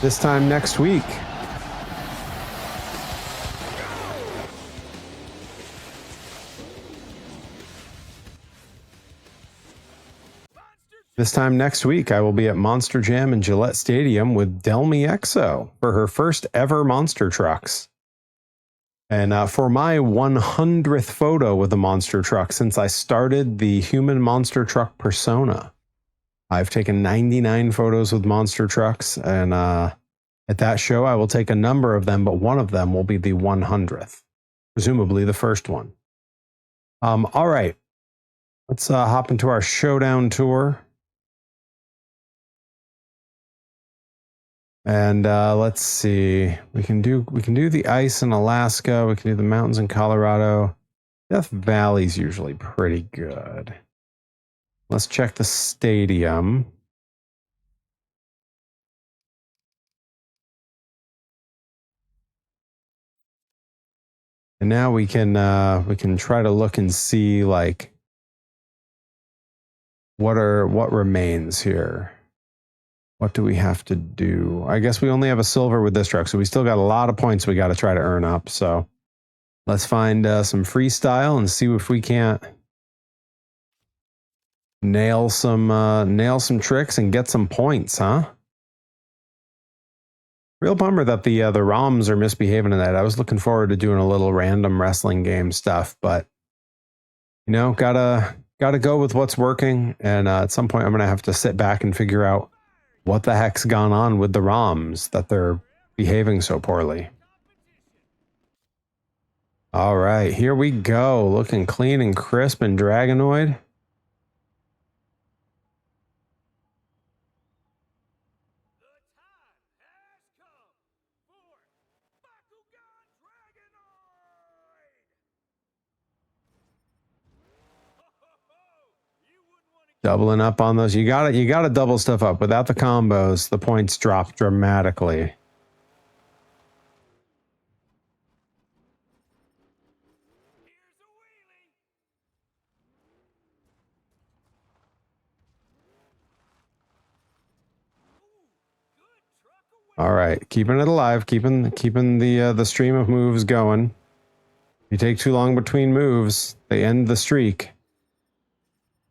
this time next week. This time next week, I will be at Monster Jam in Gillette Stadium with Delmy Exo for her first ever monster trucks. And for my 100th photo with a monster truck since I started the human monster truck persona. I've taken 99 photos with monster trucks, and at that show I will take a number of them, but one of them will be the 100th, presumably the first one. All right, let's hop into our showdown tour. And let's see. We can do the ice in Alaska. We can do the mountains in Colorado. Death Valley's usually pretty good. Let's check the stadium. And now we can try to look and see like what remains here. What do we have to do? I guess we only have a silver with this truck, so we still got a lot of points we got to try to earn up. So let's find some freestyle and see if we can't nail some tricks and get some points, huh? Real bummer that the ROMs are misbehaving in that. I was looking forward to doing a little random wrestling game stuff, but you know, gotta go with what's working. And at some point, I'm gonna have to sit back and figure out what the heck's gone on with the ROMs that they're behaving so poorly. All right, here we go. Looking clean and crisp and Dragonoid. Doubling up on those. You gotta double stuff up. Without the combos, the points drop dramatically. All right, keeping it alive, keeping the stream of moves going. If you take too long between moves, they end the streak.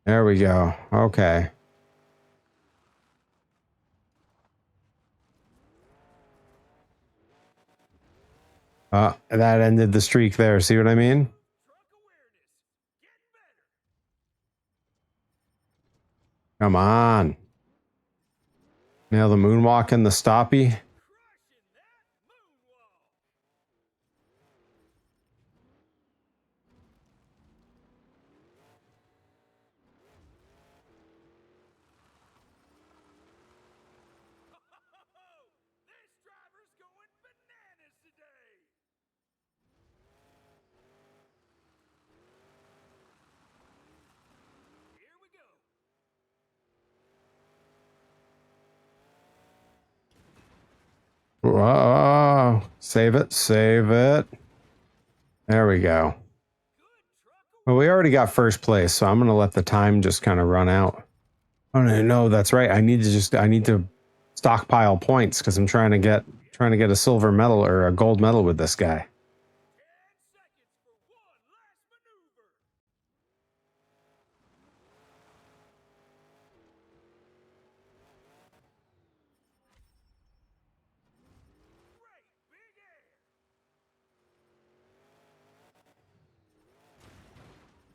There we go. Okay. That ended the streak there. See what I mean? Come on. Nail the moonwalk and the stoppy. Whoa, save it, save it. There we go. Well, we already got first place, so I'm going to let the time just kind of run out. Oh no, that's right. I need to stockpile points because I'm trying to get a silver medal or a gold medal with this guy.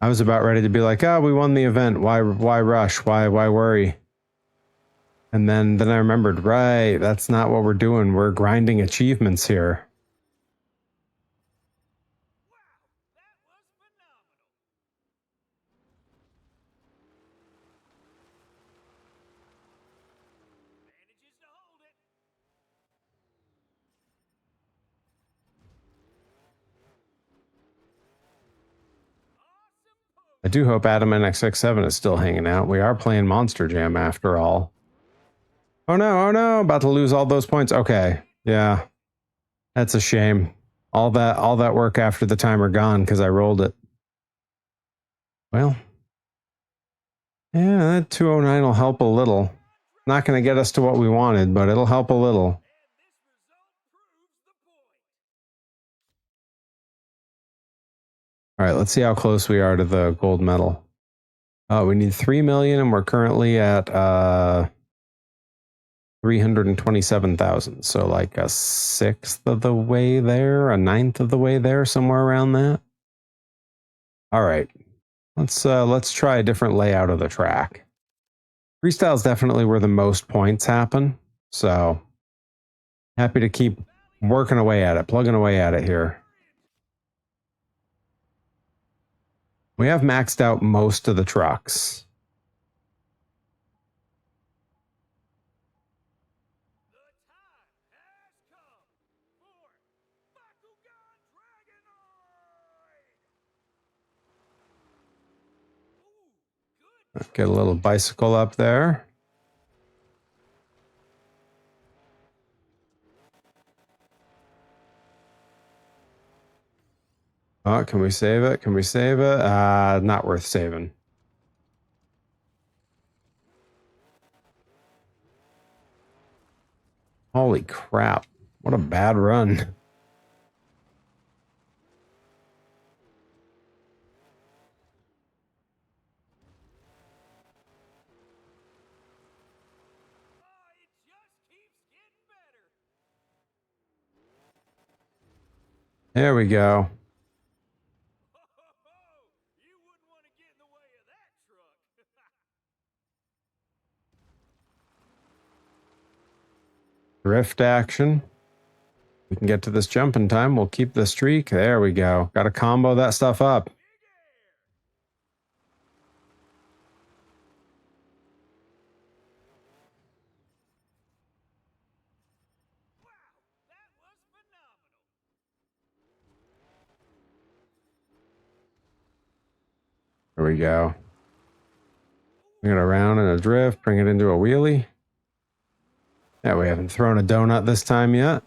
I was about ready to be like, oh, we won the event. Why rush? Why worry? And then I remembered, right, that's not what we're doing. We're grinding achievements here. I do hope Adam NXX7 is still hanging out. We are playing Monster Jam after all. Oh no, about to lose all those points. Okay, yeah. That's a shame. All that work after the timer gone because I rolled it. Well, yeah, that 209 will help a little. Not going to get us to what we wanted, but it'll help a little. All right, let's see how close we are to the gold medal. We need 3 million, and we're currently at 327,000. So like a sixth of the way there, a ninth of the way there, somewhere around that. All right, let's try a different layout of the track. Freestyle is definitely where the most points happen. So happy to keep working away at it, plugging away at it here. We have maxed out most of the trucks. Get a little bicycle up there. Oh, can we save it? Can we save it? Not worth saving. Holy crap. What a bad run. There we go. Drift action. We can get to this jump in time. We'll keep the streak. There we go. Got to combo that stuff up. There we go. Bring it around in a drift. Bring it into a wheelie. Yeah, we haven't thrown a donut this time yet.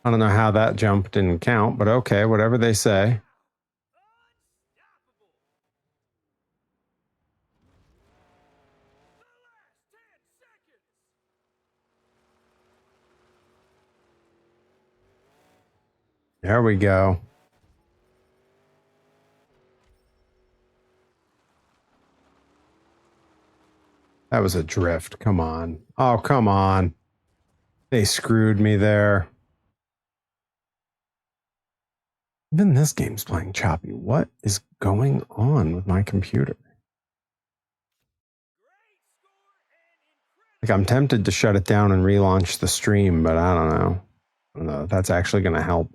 I don't know how that jump didn't count, but okay, whatever they say. There we go. That was a drift. Come on. Oh, come on. They screwed me there. Even this game's playing choppy. What is going on with my computer? Like, I'm tempted to shut it down and relaunch the stream, but I don't know. I don't know if that's actually going to help.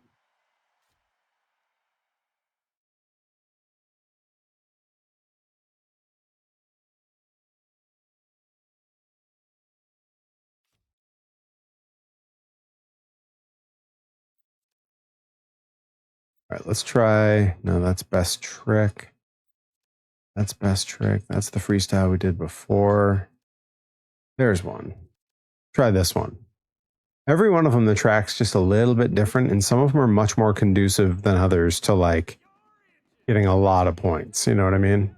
All right, let's try. No, that's best trick. That's best trick. That's the freestyle we did before. There's one. Try this one. Every one of them, the track's just a little bit different, and some of them are much more conducive than others to like getting a lot of points. You know what I mean?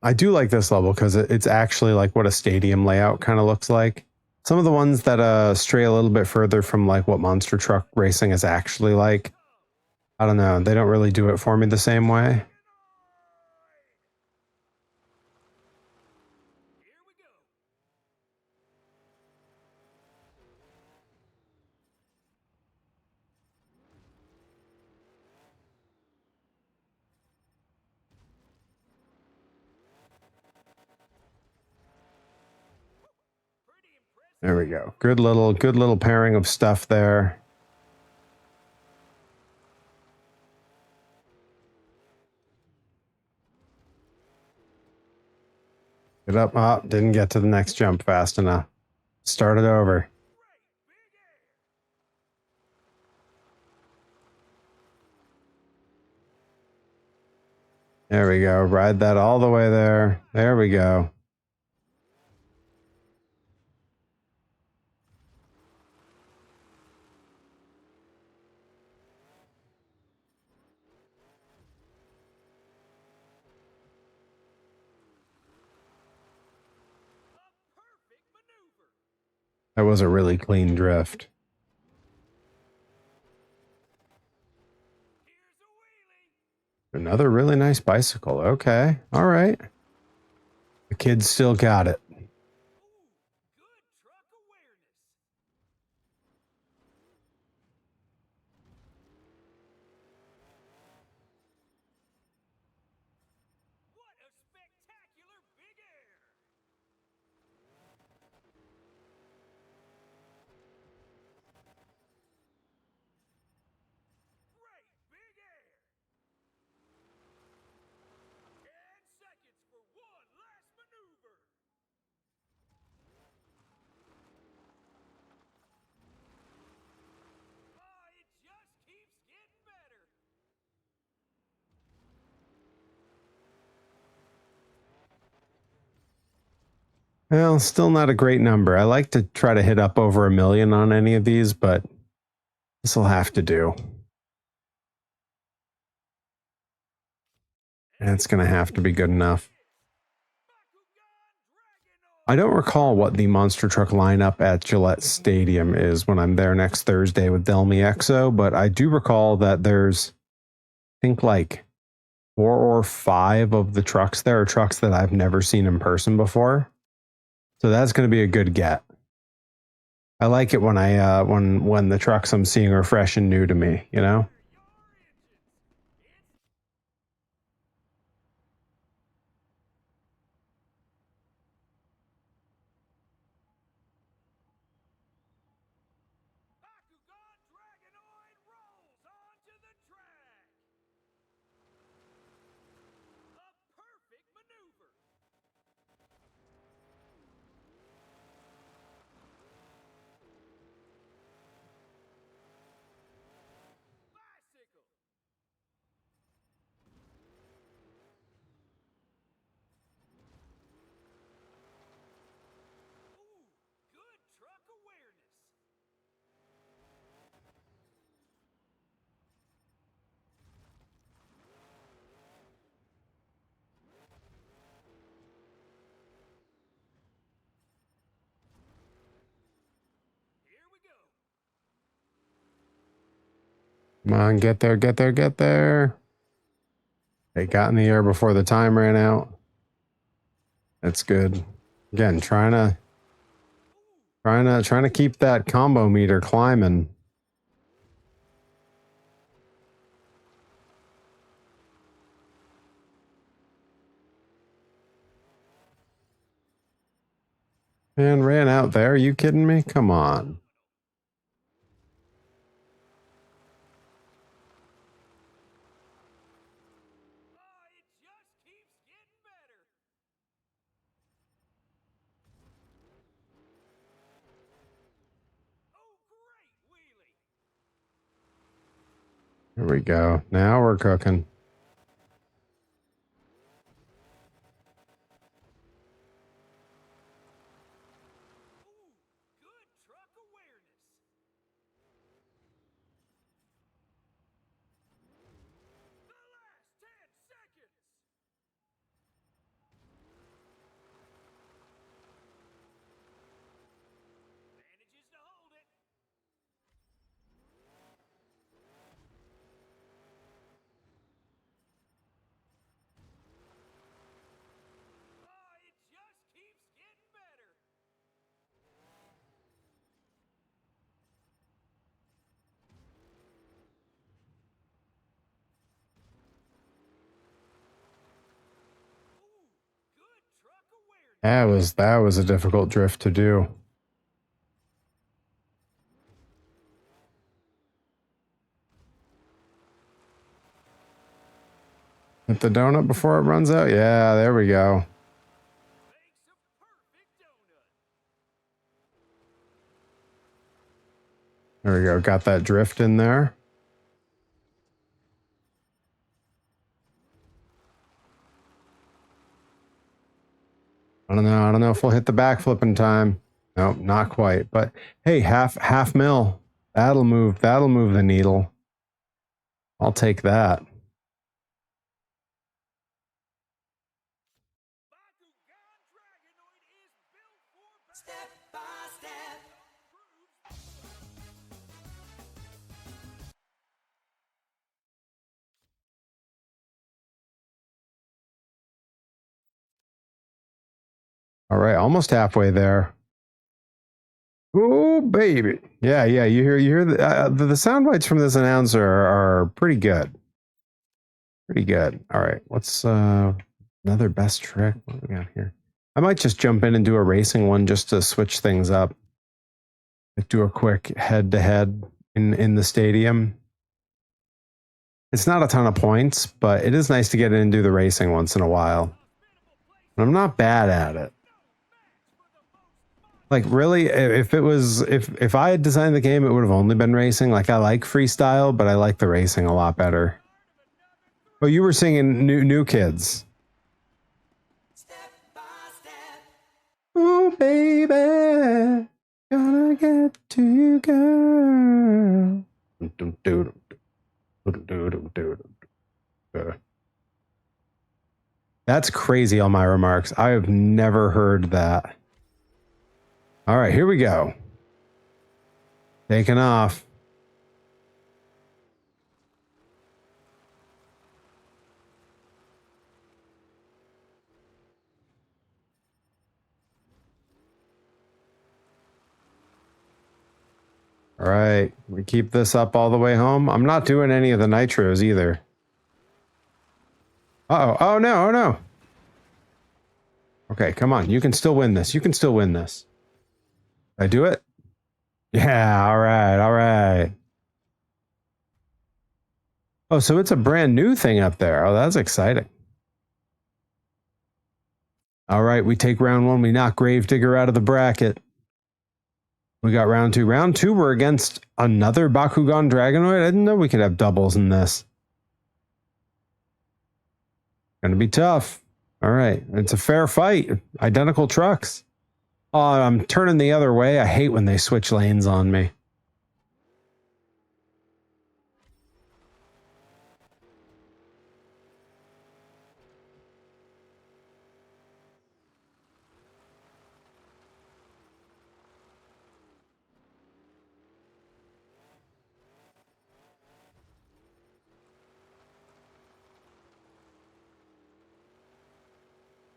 I do like this level because it's actually like what a stadium layout kind of looks like. Some of the ones that stray a little bit further from like what monster truck racing is actually like, I don't know, they don't really do it for me the same way. There we go. Good little pairing of stuff there. Get up. Oh, didn't get to the next jump fast enough. Start it over. There we go. Ride that all the way there. There we go. That was a really clean drift. Another really nice bicycle. Okay. All right. The kids still got it. Well, still not a great number. I like to try to hit up over 1 million on any of these, but this will have to do. And it's going to have to be good enough. I don't recall what the monster truck lineup at Gillette Stadium is when I'm there next Thursday with Delmy Exo, but I do recall that there's, I think, like 4 or 5 of the trucks there are trucks that I've never seen in person before. So that's going to be a good get. I like it when when the trucks I'm seeing are fresh and new to me, you know? Come on, get there, get there, get there. They got in the air before the time ran out. That's good. Again, trying to keep that combo meter climbing. Man, ran out there. Are you kidding me? Come on. Here we go. Now we're cooking. That was a difficult drift to do. Hit the donut before it runs out. Yeah, there we go. There we go. Got that drift in there. I don't know if we'll hit the backflip in time. Nope, not quite. But hey, half mil. That'll move the needle. I'll take that. All right, almost halfway there. Oh, baby. Yeah, yeah, you hear the sound bites from this announcer are pretty good. Pretty good. All right, what's another best trick? What do we got here? I might just jump in and do a racing one just to switch things up. Do a quick head-to-head in the stadium. It's not a ton of points, but it is nice to get in and do the racing once in a while. And I'm not bad at it. Like, really, if I had designed the game, it would have only been racing. Like, I like freestyle, but I like the racing a lot better. Oh, you were singing New Kids. Oh, baby, gonna get to you, girl. That's crazy on my remarks. I have never heard that. All right, here we go. Taking off. All right, we keep this up all the way home. I'm not doing any of the nitros either. Uh-oh, oh no, oh no. Okay, come on, you can still win this. You can still win this. Did I do it? Yeah, all right, all right. Oh, so it's a brand new thing up there. Oh, that's exciting. All right, we take round one. We knock Gravedigger out of the bracket. We got round two. Round two, we're against another Bakugan Dragonoid. I didn't know we could have doubles in this. Gonna be tough. All right, it's a fair fight. Identical trucks. Oh, I'm turning the other way. I hate when they switch lanes on me.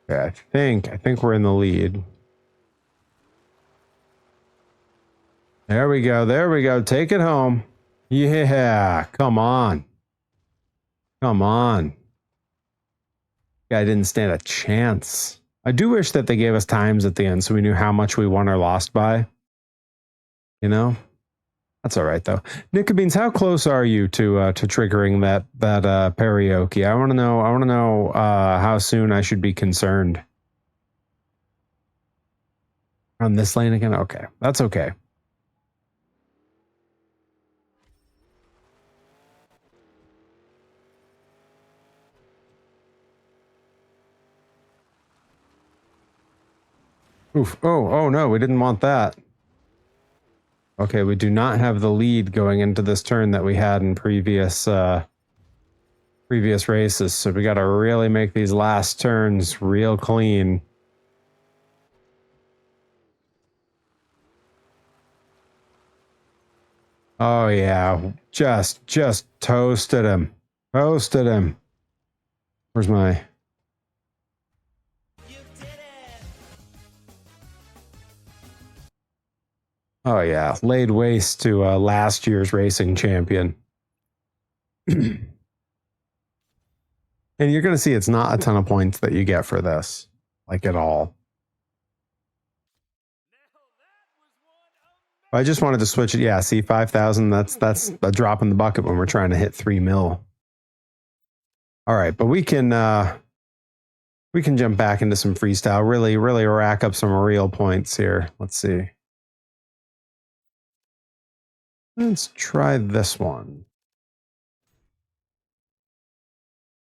Yeah, I think we're in the lead. There we go. There we go. Take it home. Yeah, come on. Come on. Guy didn't stand a chance. I do wish that they gave us times at the end so we knew how much we won or lost by. You know? That's all right though. Nickabeans, how close are you to triggering that karaoke? I want to know how soon I should be concerned. On this lane again? Okay. That's okay. Oof. Oh no, we didn't want that. Okay, we do not have the lead going into this turn that we had in previous races, so we got to really make these last turns real clean. Oh yeah, just toasted him. Toasted him. Where's my... Oh yeah, laid waste to last year's racing champion. And you're going to see it's not a ton of points that you get for this, like at all. I just wanted to switch it. Yeah, see, 5,000, that's a drop in the bucket when we're trying to hit 3 mil. All right, but we can jump back into some freestyle, really rack up some real points here. Let's see. Let's try this one.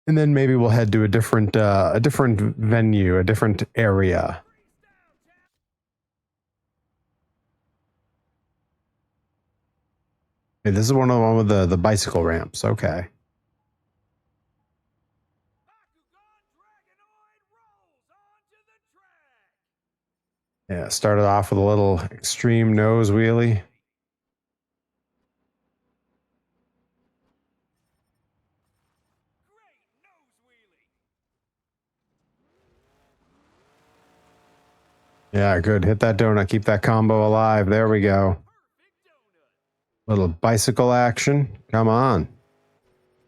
And then maybe we'll head to a different venue, a different area. Okay, this is one with the bicycle ramps. Okay. Yeah, started off with a little extreme nose wheelie. Yeah, good. Hit that donut. Keep that combo alive. There we go. Little bicycle action. Come on.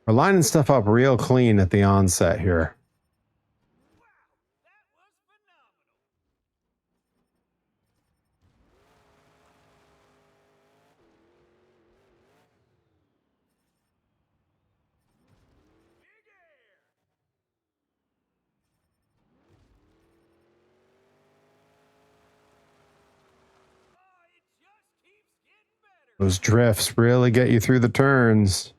We're lining stuff up real clean at the onset here. Those drifts really get you through the turns.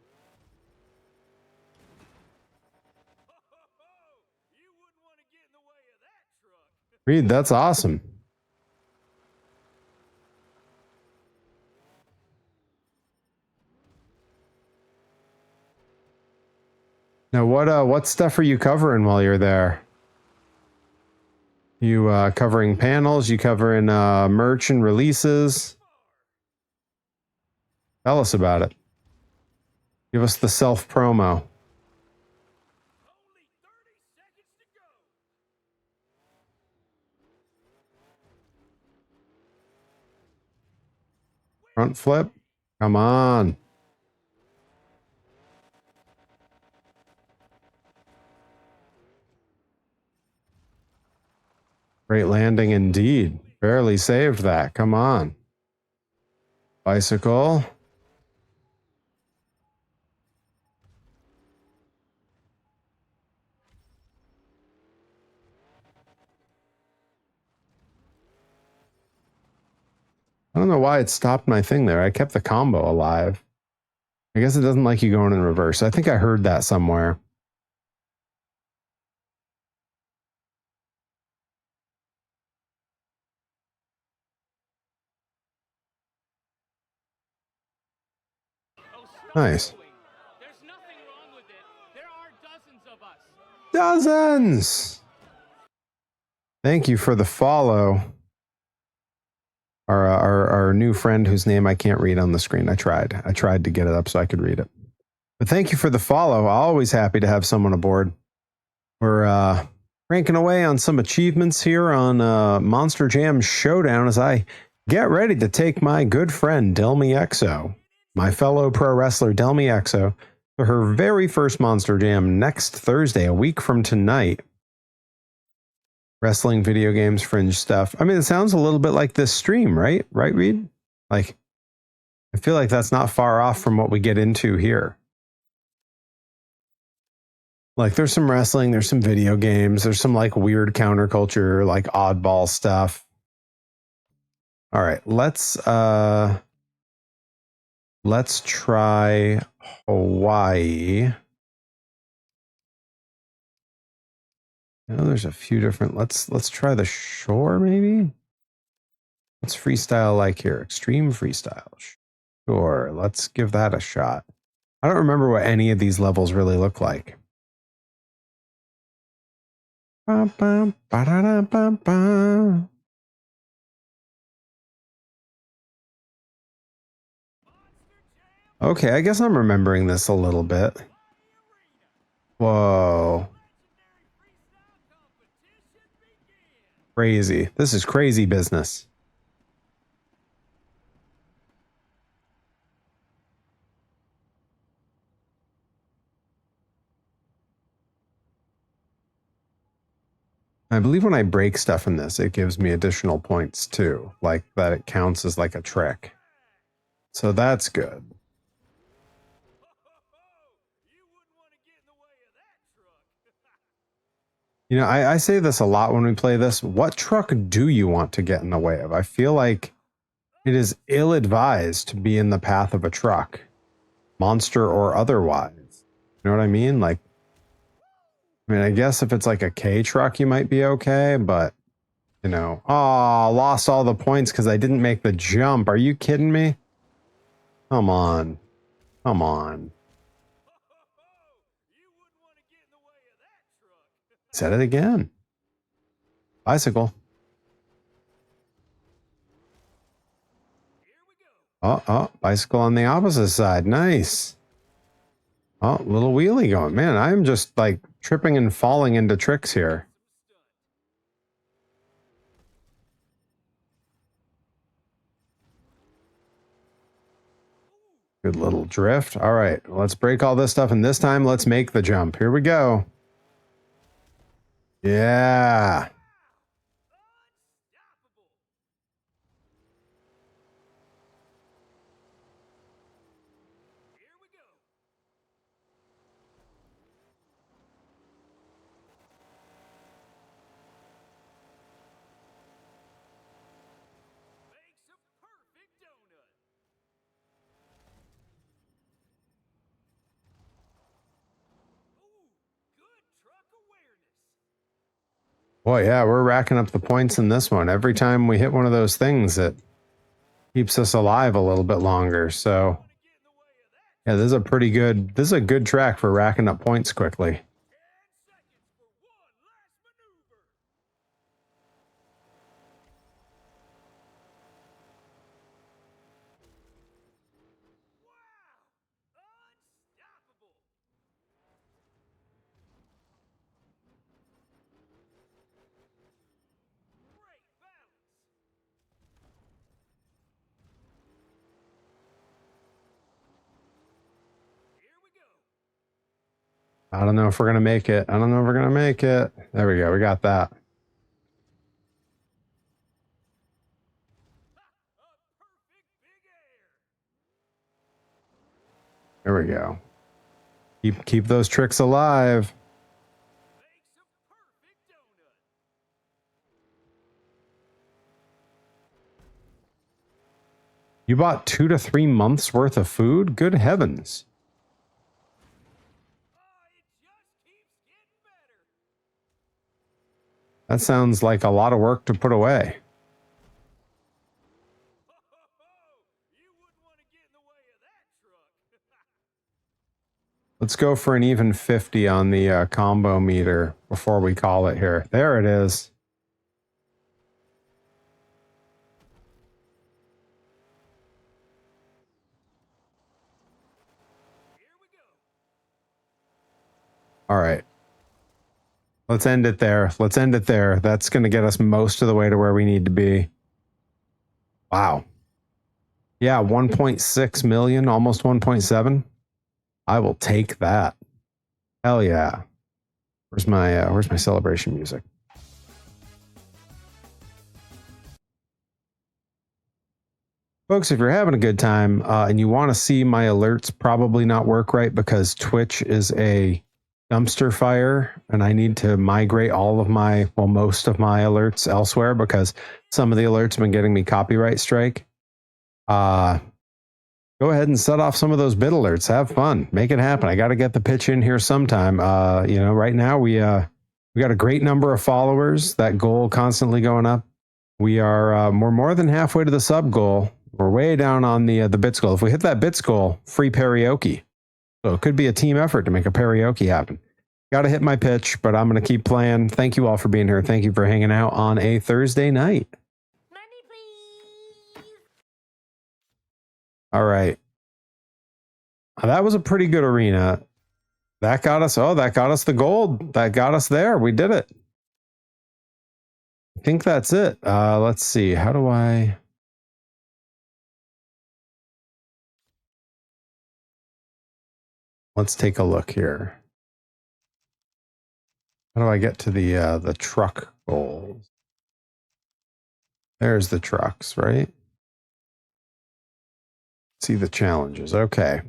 Reed, that's awesome. Now, what stuff are you covering while you're there? You covering panels? You covering merch and releases? Tell us about it. Give us the self promo. Front flip. Come on. Great landing indeed. Barely saved that. Come on. Bicycle. I don't know why it stopped my thing there. I kept the combo alive. I guess it doesn't like you going in reverse. I think I heard that somewhere. Nice. There's nothing wrong with it. There are dozens of us. Dozens! Thank you for the follow. Our new friend whose name I can't read on the screen. I tried to get it up so I could read it. But thank you for the follow. Always happy to have someone aboard. We're ranking away on some achievements here on Monster Jam Showdown as I get ready to take my good friend Delmy Exo, my fellow pro wrestler Delmy Exo, to her very first Monster Jam next Thursday, a week from tonight. Wrestling, video games, fringe stuff. I mean, it sounds a little bit like this stream, right? Right, Reed? Like, I feel like that's not far off from what we get into here. Like, there's some wrestling, there's some video games, there's some like weird counterculture, like oddball stuff. All right, let's try Hawaii. I know there's a few different. Let's try the shore maybe. What's freestyle like here? Extreme freestyle. Sure, let's give that a shot. I don't remember what any of these levels really look like. Okay, I guess I'm remembering this a little bit. Whoa. Crazy. This is crazy business. I believe when I break stuff in this, it gives me additional points too, like that it counts as like a trick. So that's good. You know, I say this a lot when we play this. What truck do you want to get in the way of? I feel like it is ill-advised to be in the path of a truck, monster or otherwise. You know what I mean? Like, I mean, I guess if it's like a K truck, you might be okay, but, you know, oh, lost all the points because I didn't make the jump. Are you kidding me? Come on. Come on. Said it again. Bicycle. Oh, bicycle on the opposite side. Nice. Oh, little wheelie going. Man, I'm just like tripping and falling into tricks here. Good little drift. All right, let's break all this stuff, and this time let's make the jump. Here we go. Yeah. Boy, yeah, we're racking up the points in this one. Every time we hit one of those things, it keeps us alive a little bit longer. So, yeah, this is a good track for racking up points quickly. I don't know if we're going to make it. I don't know if we're going to make it. There we go. We got that. There we go. Keep those tricks alive. You bought 2 to 3 months worth of food? Good heavens. That sounds like a lot of work to put away. Let's go for an even 50 on the combo meter before we call it here. There it is. All right. Let's end it there. Let's end it there. That's going to get us most of the way to where we need to be. Wow. Yeah, 1.6 million, almost 1.7. I will take that. Hell yeah. Where's my celebration music? Folks, if you're having a good time and you want to see my alerts probably not work right because Twitch is a dumpster fire and I need to migrate all of my, well, most of my alerts elsewhere because some of the alerts have been getting me copyright strike. Go ahead and set off some of those bid alerts. Have fun. Make it happen. I got to get the pitch in here sometime. You know, right now we got a great number of followers. That goal constantly going up. We're more than halfway to the sub goal. We're way down on the bits goal. If we hit that bits goal, free karaoke. So it could be a team effort to make a karaoke happen. Got to hit my pitch, but I'm going to keep playing. Thank you all for being here. Thank you for hanging out on a Thursday night. Money, please. All right. That was a pretty good arena. That got us the gold. That got us there. We did it. I think that's it. Let's see. How do I... Let's take a look here. How do I get to the truck goals? There's the trucks, right? See the challenges. Okay.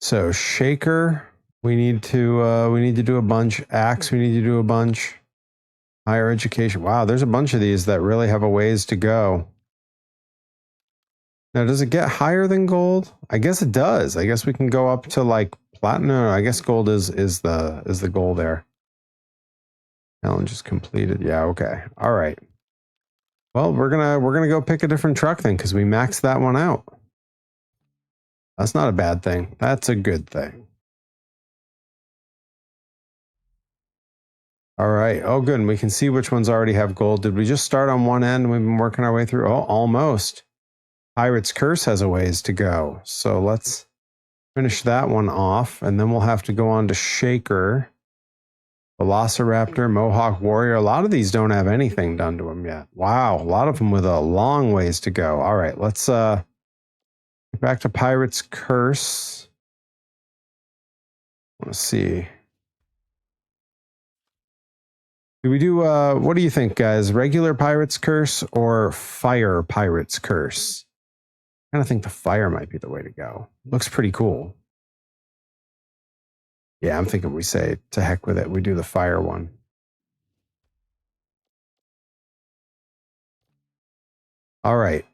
So shaker, we need to do a bunch. Axe, we need to do a bunch. Higher education. Wow, there's a bunch of these that really have a ways to go. Now, does it get higher than gold? I guess it does. I guess we can go up to like platinum. I guess gold is the goal there. Challenge is completed. Yeah, okay. All right. Well, we're gonna go pick a different truck then because we maxed that one out. That's not a bad thing. That's a good thing. All right. Oh, good. And we can see which ones already have gold. Did we just start on one end and we've been working our way through? Oh, almost. Pirate's Curse has a ways to go. So let's finish that one off. And then we'll have to go on to Shaker, Velociraptor, Mohawk Warrior. A lot of these don't have anything done to them yet. Wow. A lot of them with a long ways to go. All right. Let's Back to Pirate's Curse. Let's see. Do we do, what do you think, guys? Regular Pirate's Curse or Fire Pirate's Curse? I kind of think the fire might be the way to go. Looks pretty cool. Yeah, I'm thinking we say to heck with it. We do the fire one. All right.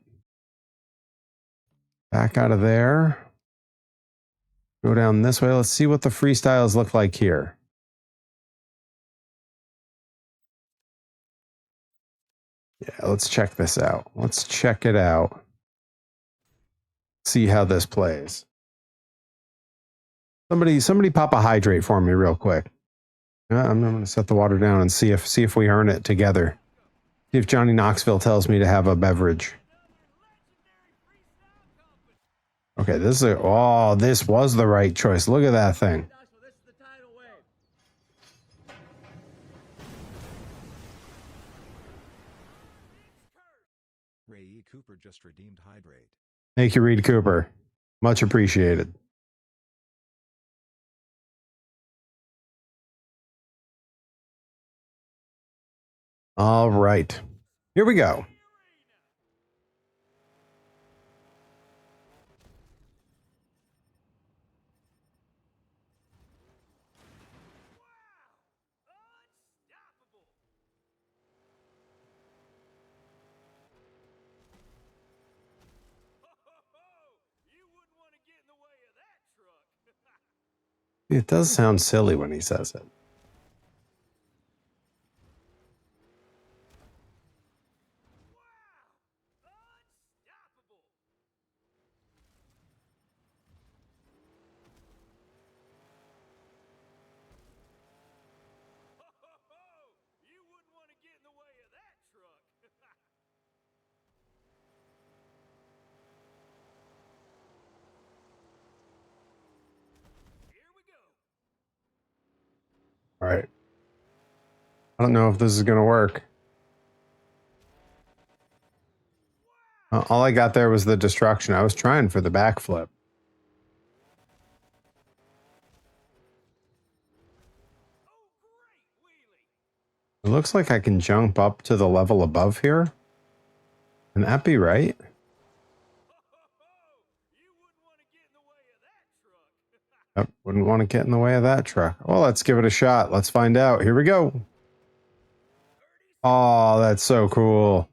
Back out of there. Go down this way. Let's see what the freestyles look like here. Yeah, let's check this out. Let's check it out. See how this plays. Somebody pop a hydrate for me real quick. I'm going to set the water down and see if we earn it together. See if Johnny Knoxville tells me to have a beverage. Okay, this was the right choice. Look at that thing. Ray E. Cooper just redeemed hydrate. Thank you, Reed Cooper. Much appreciated. All right. Here we go. It does sound silly when he says it. All right. I don't know if this is going to work. All I got there was the destruction. I was trying for the backflip. It looks like I can jump up to the level above here. Can that be right? Yep, wouldn't want to get in the way of that truck. Well, let's give it a shot. Let's find out. Here we go. Oh, that's so cool.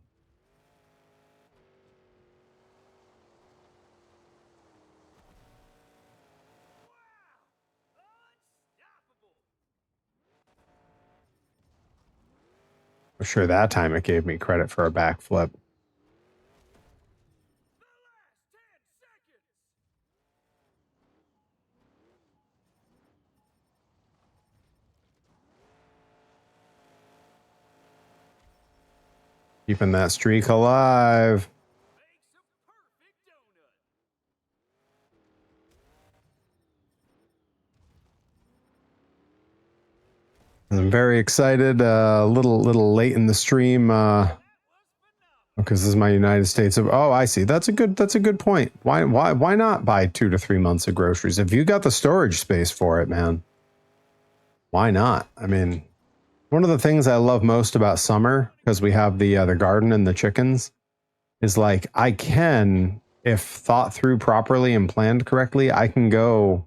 For sure, that time it gave me credit for a backflip. Keeping that streak alive. I'm very excited. A little late in the stream because this is my United States of. Oh, I see. That's a good point. Why not buy 2 to 3 months of groceries if you got the storage space for it, man? Why not? I mean, one of the things I love most about summer, because we have the garden and the chickens, is like I can, if thought through properly and planned correctly, I can go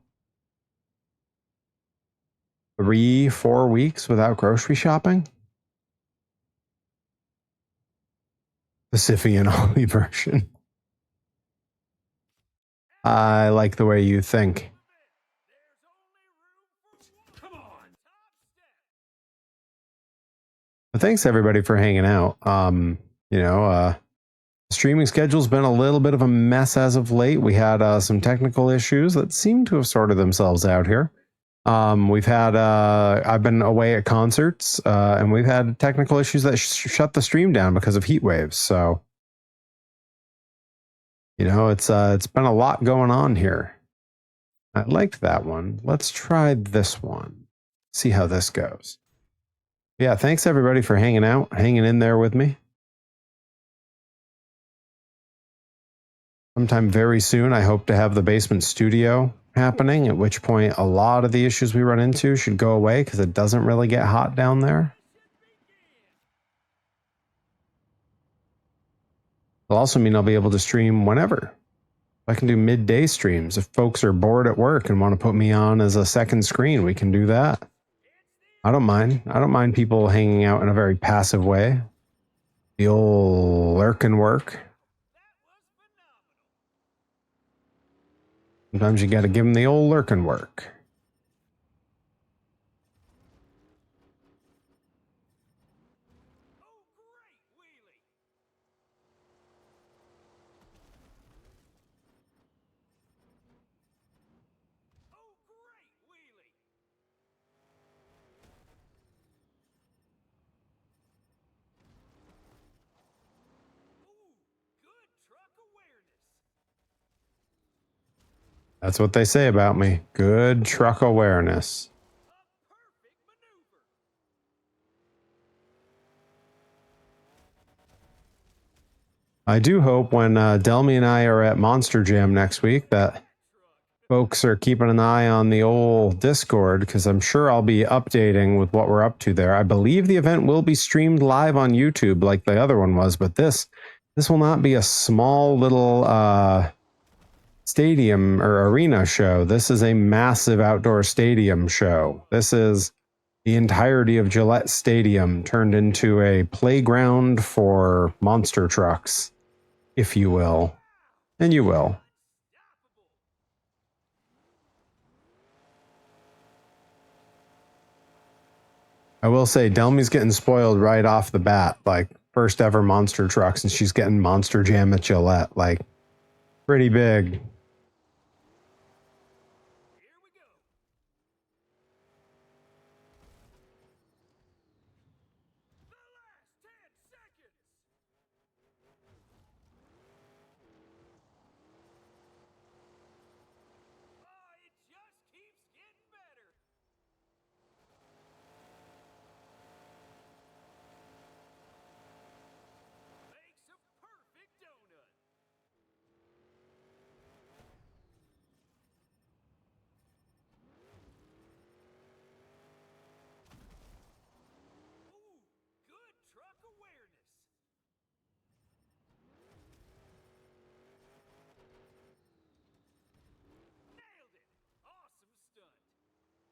3-4 weeks without grocery shopping. The Siffy and Ollie version. I like the way you think. But thanks everybody for hanging out. Streaming schedule's been a little bit of a mess as of late. We had some technical issues that seem to have sorted themselves out here. We've had I've been away at concerts, and we've had technical issues that shut the stream down because of heat waves. So, it's been a lot going on here. I liked that one. Let's try this one. See how this goes. Yeah, thanks everybody for hanging out, hanging in there with me. Sometime very soon, I hope to have the basement studio happening, at which point a lot of the issues we run into should go away because it doesn't really get hot down there. It'll also mean I'll be able to stream whenever. I can do midday streams. If folks are bored at work and want to put me on as a second screen, we can do that. I don't mind. I don't mind people hanging out in a very passive way. The old lurkin' work. Sometimes you got to give them the old lurkin' work. That's what they say about me. Good truck awareness. I do hope when Delmy and I are at Monster Jam next week that folks are keeping an eye on the old Discord, because I'm sure I'll be updating with what we're up to there. I believe the event will be streamed live on YouTube like the other one was, but this will not be a small little stadium or arena show. This is a massive outdoor stadium show. This is the entirety of Gillette Stadium turned into a playground for monster trucks, if you will. And you will. I will say, Delmy's getting spoiled right off the bat. Like, first ever monster trucks, and she's getting Monster Jam at Gillette. Like, pretty big.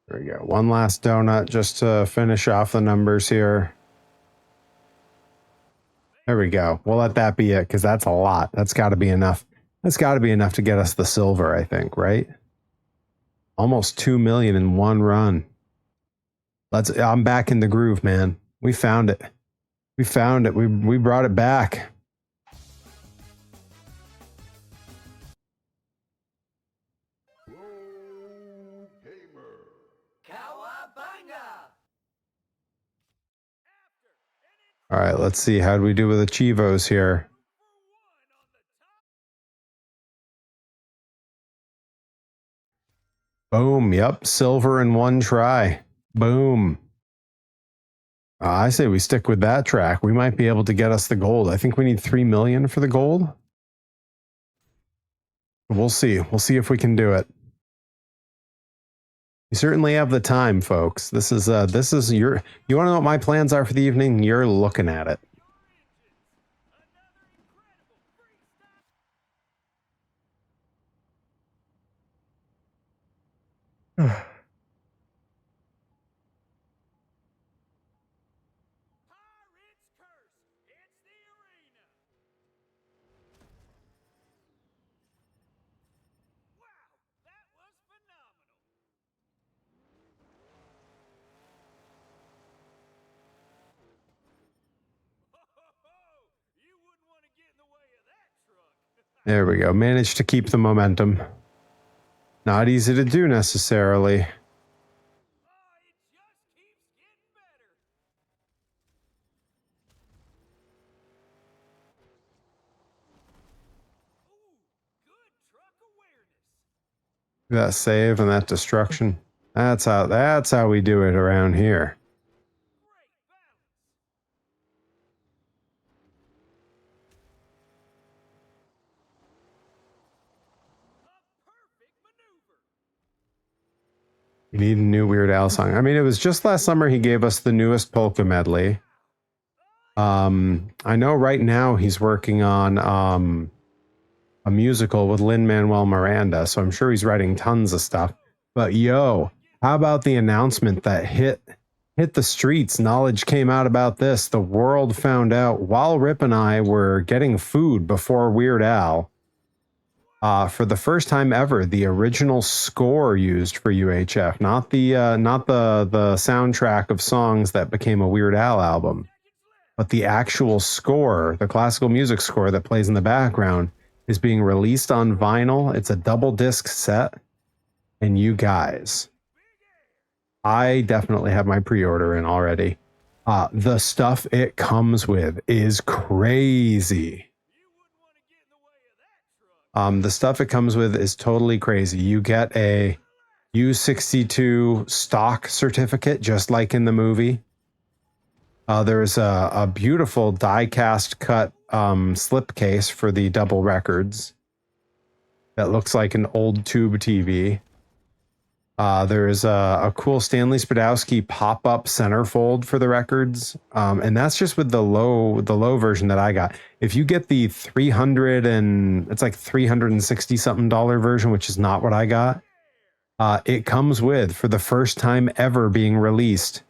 There we go. One last donut just to finish off the numbers here. There we go. We'll let that be it, because that's a lot. That's got to be enough. That's got to be enough to get us the silver, I think, right? Almost 2 million in one run. I'm back in the groove, man. We found it. We found it. We brought it back. All right, let's see. How do we do with the Chivos here? Boom. Yep. Silver in one try. Boom. I say we stick with that track. We might be able to get us the gold. I think we need 3 million for the gold. We'll see. We'll see if we can do it. You certainly have the time, folks. This is your, you want to know what my plans are for the evening? You're looking at it. There we go. Managed to keep the momentum. Not easy to do necessarily. That save and that destruction. That's how we do it around here. We need a new Weird Al song. I mean, it was just last summer he gave us the newest polka medley. I know right now he's working on a musical with Lin-Manuel Miranda, so I'm sure he's writing tons of stuff. But yo, how about the announcement that hit the streets? Knowledge came out about this. The world found out while Rip and I were getting food before Weird Al. For the first time ever, the original score used for UHF, not the soundtrack of songs that became a Weird Al album, but the actual score, the classical music score that plays in the background, is being released on vinyl. It's a double disc set, and you guys, I definitely have my pre-order in already. The stuff it comes with is crazy. The stuff it comes with is totally crazy. You get a U62 stock certificate, just like in the movie. There's a beautiful die-cast cut slipcase for the double records that looks like an old tube TV. There's a cool Stanley Spadowski pop-up centerfold for the records, and that's just with the low version that I got. If you get the it's like $360 something version, which is not what I got, it comes with, for the first time ever being released,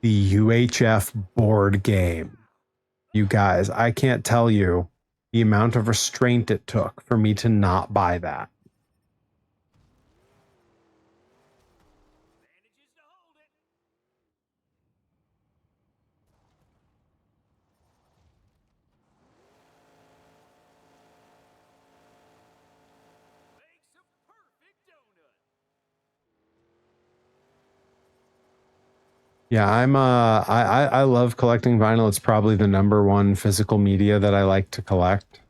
the UHF board game. You guys, I can't tell you the amount of restraint it took for me to not buy that. Yeah, I love collecting vinyl. It's probably the number one physical media that I like to collect.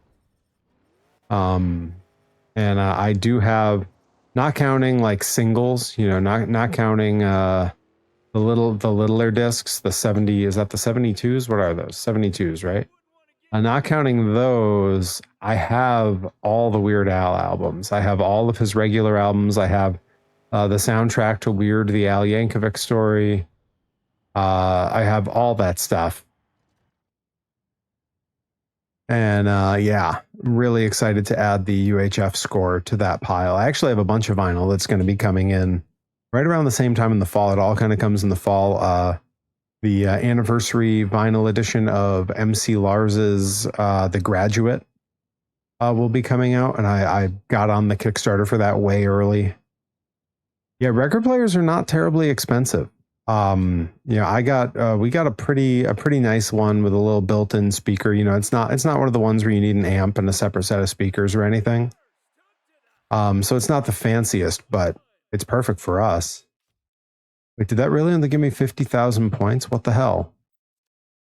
And I do have, not counting like singles, not counting the littler discs, the 70, is that the 72s? What are those? 72s, right? Not counting those, I have all the Weird Al albums. I have all of his regular albums. I have the soundtrack to Weird, the Al Yankovic story. I have all that stuff. And yeah, I'm really excited to add the UHF score to that pile. I actually have a bunch of vinyl that's going to be coming in right around the same time in the fall. It all kind of comes in the fall. The anniversary vinyl edition of MC Lars's The Graduate will be coming out, and I got on the Kickstarter for that way early. Yeah, record players are not terribly expensive. We got a pretty nice one with a little built-in speaker. It's not one of the ones where you need an amp and a separate set of speakers or anything. So it's not the fanciest, but it's perfect for us. Wait, did that really only give me 50,000 points? What the hell?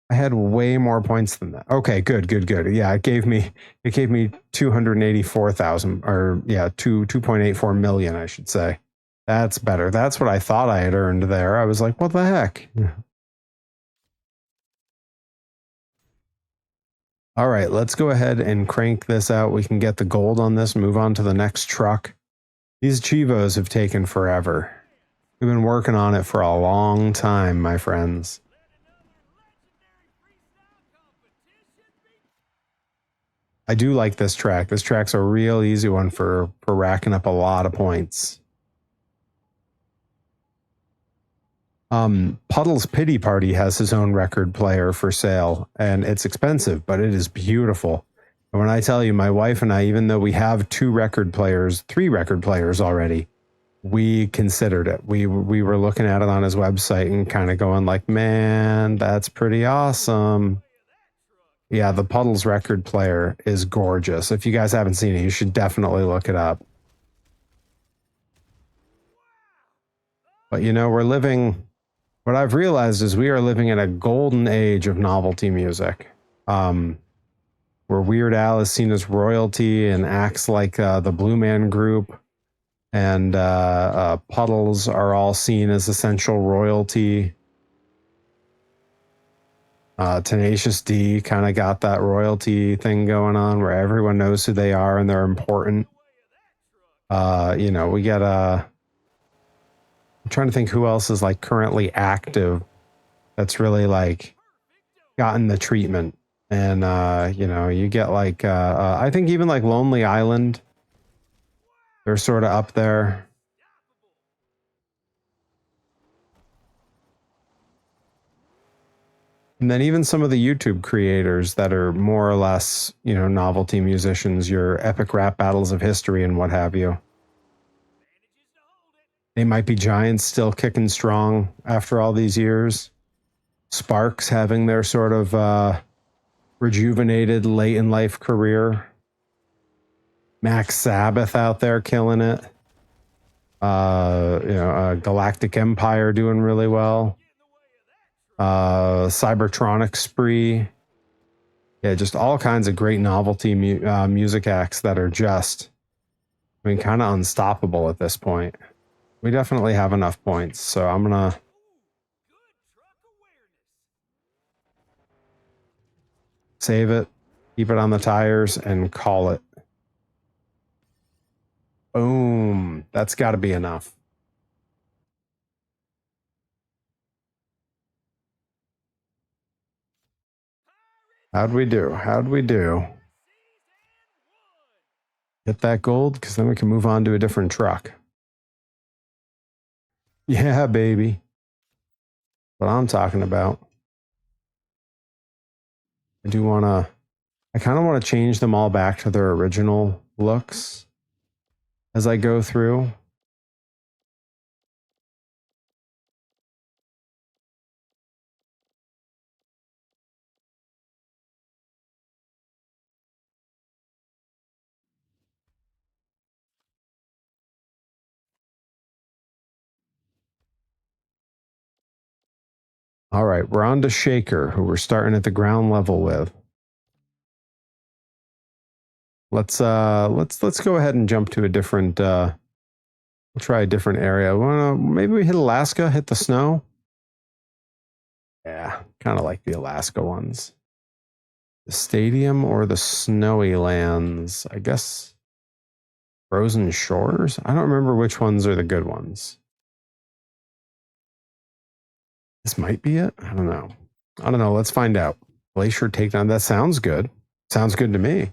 I had way more points than that. Okay, good. Yeah, it gave me 284,000, or yeah, 2.84 million, I should say. That's better. That's what I thought I had earned there. I was like, what the heck? All right, let's go ahead and crank this out. We can get the gold on this, move on to the next truck. These Chivos have taken forever. We've been working on it for a long time, my friends. I do like this track. This track's a real easy one for racking up a lot of points. Puddle's Pity Party has his own record player for sale, and it's expensive, but it is beautiful. And when I tell you, my wife and I, even though we have 3 record players already, we considered it. We were looking at it on his website and kind of going like, man, that's pretty awesome. Yeah, the Puddle's record player is gorgeous. If you guys haven't seen it, you should definitely look it up. But what I've realized is we are living in a golden age of novelty music, where Weird Al is seen as royalty and acts like the Blue Man Group, and Puddles are all seen as essential royalty. Tenacious D kind of got that royalty thing going on where everyone knows who they are and they're important. We get I'm trying to think who else is like currently active that's really like gotten the treatment. And you know, you get like I think even like Lonely Island, they're sort of up there. And then even some of the YouTube creators that are more or less, you know, novelty musicians, your epic rap battles of history and what have you. They might be giants still kicking strong after all these years. Sparks having their sort of rejuvenated late in life career. Max Sabbath out there killing it. You know, Galactic Empire doing really well. Cybertronic Spree. Yeah, just all kinds of great novelty music acts that are just, I mean, kind of unstoppable at this point. We definitely have enough points, so I'm gonna save it, keep it on the tires, and call it. Boom. That's got to be enough. How'd we do? How'd we do? Get that gold, because then we can move on to a different truck. Yeah, baby. What I'm talking about. I do want to... I kind of want to change them all back to their original looks as I go through. All right, we're on to Shaker, who we're starting at the ground level with. Let's go ahead and jump to a different we'll try a different area. Maybe we hit Alaska, hit the snow. Yeah, kind of like the Alaska ones. The stadium or the snowy lands? I guess Frozen Shores? I don't remember which ones are the good ones. This might be it? I don't know. Let's find out. Glacier Takedown. That sounds good. Sounds good to me.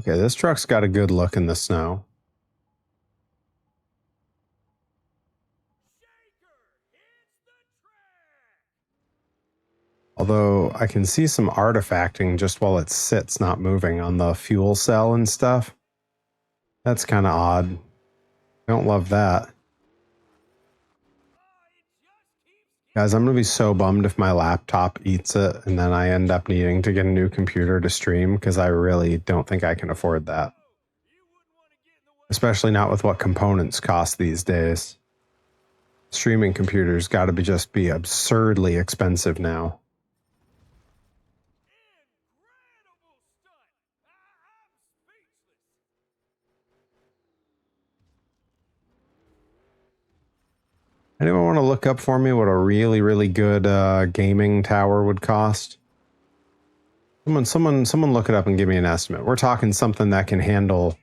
Okay, this truck's got a good look in the snow. Although I can see some artifacting just while it sits not moving on the fuel cell and stuff. That's kind of odd. Don't love that. Guys, I'm going to be so bummed if my laptop eats it and then I end up needing to get a new computer to stream, because I really don't think I can afford that. Especially not with what components cost these days. Streaming computers got to just be absurdly expensive now. Anyone want to look up for me what a really, really good gaming tower would cost? Someone look it up and give me an estimate. We're talking something that can handle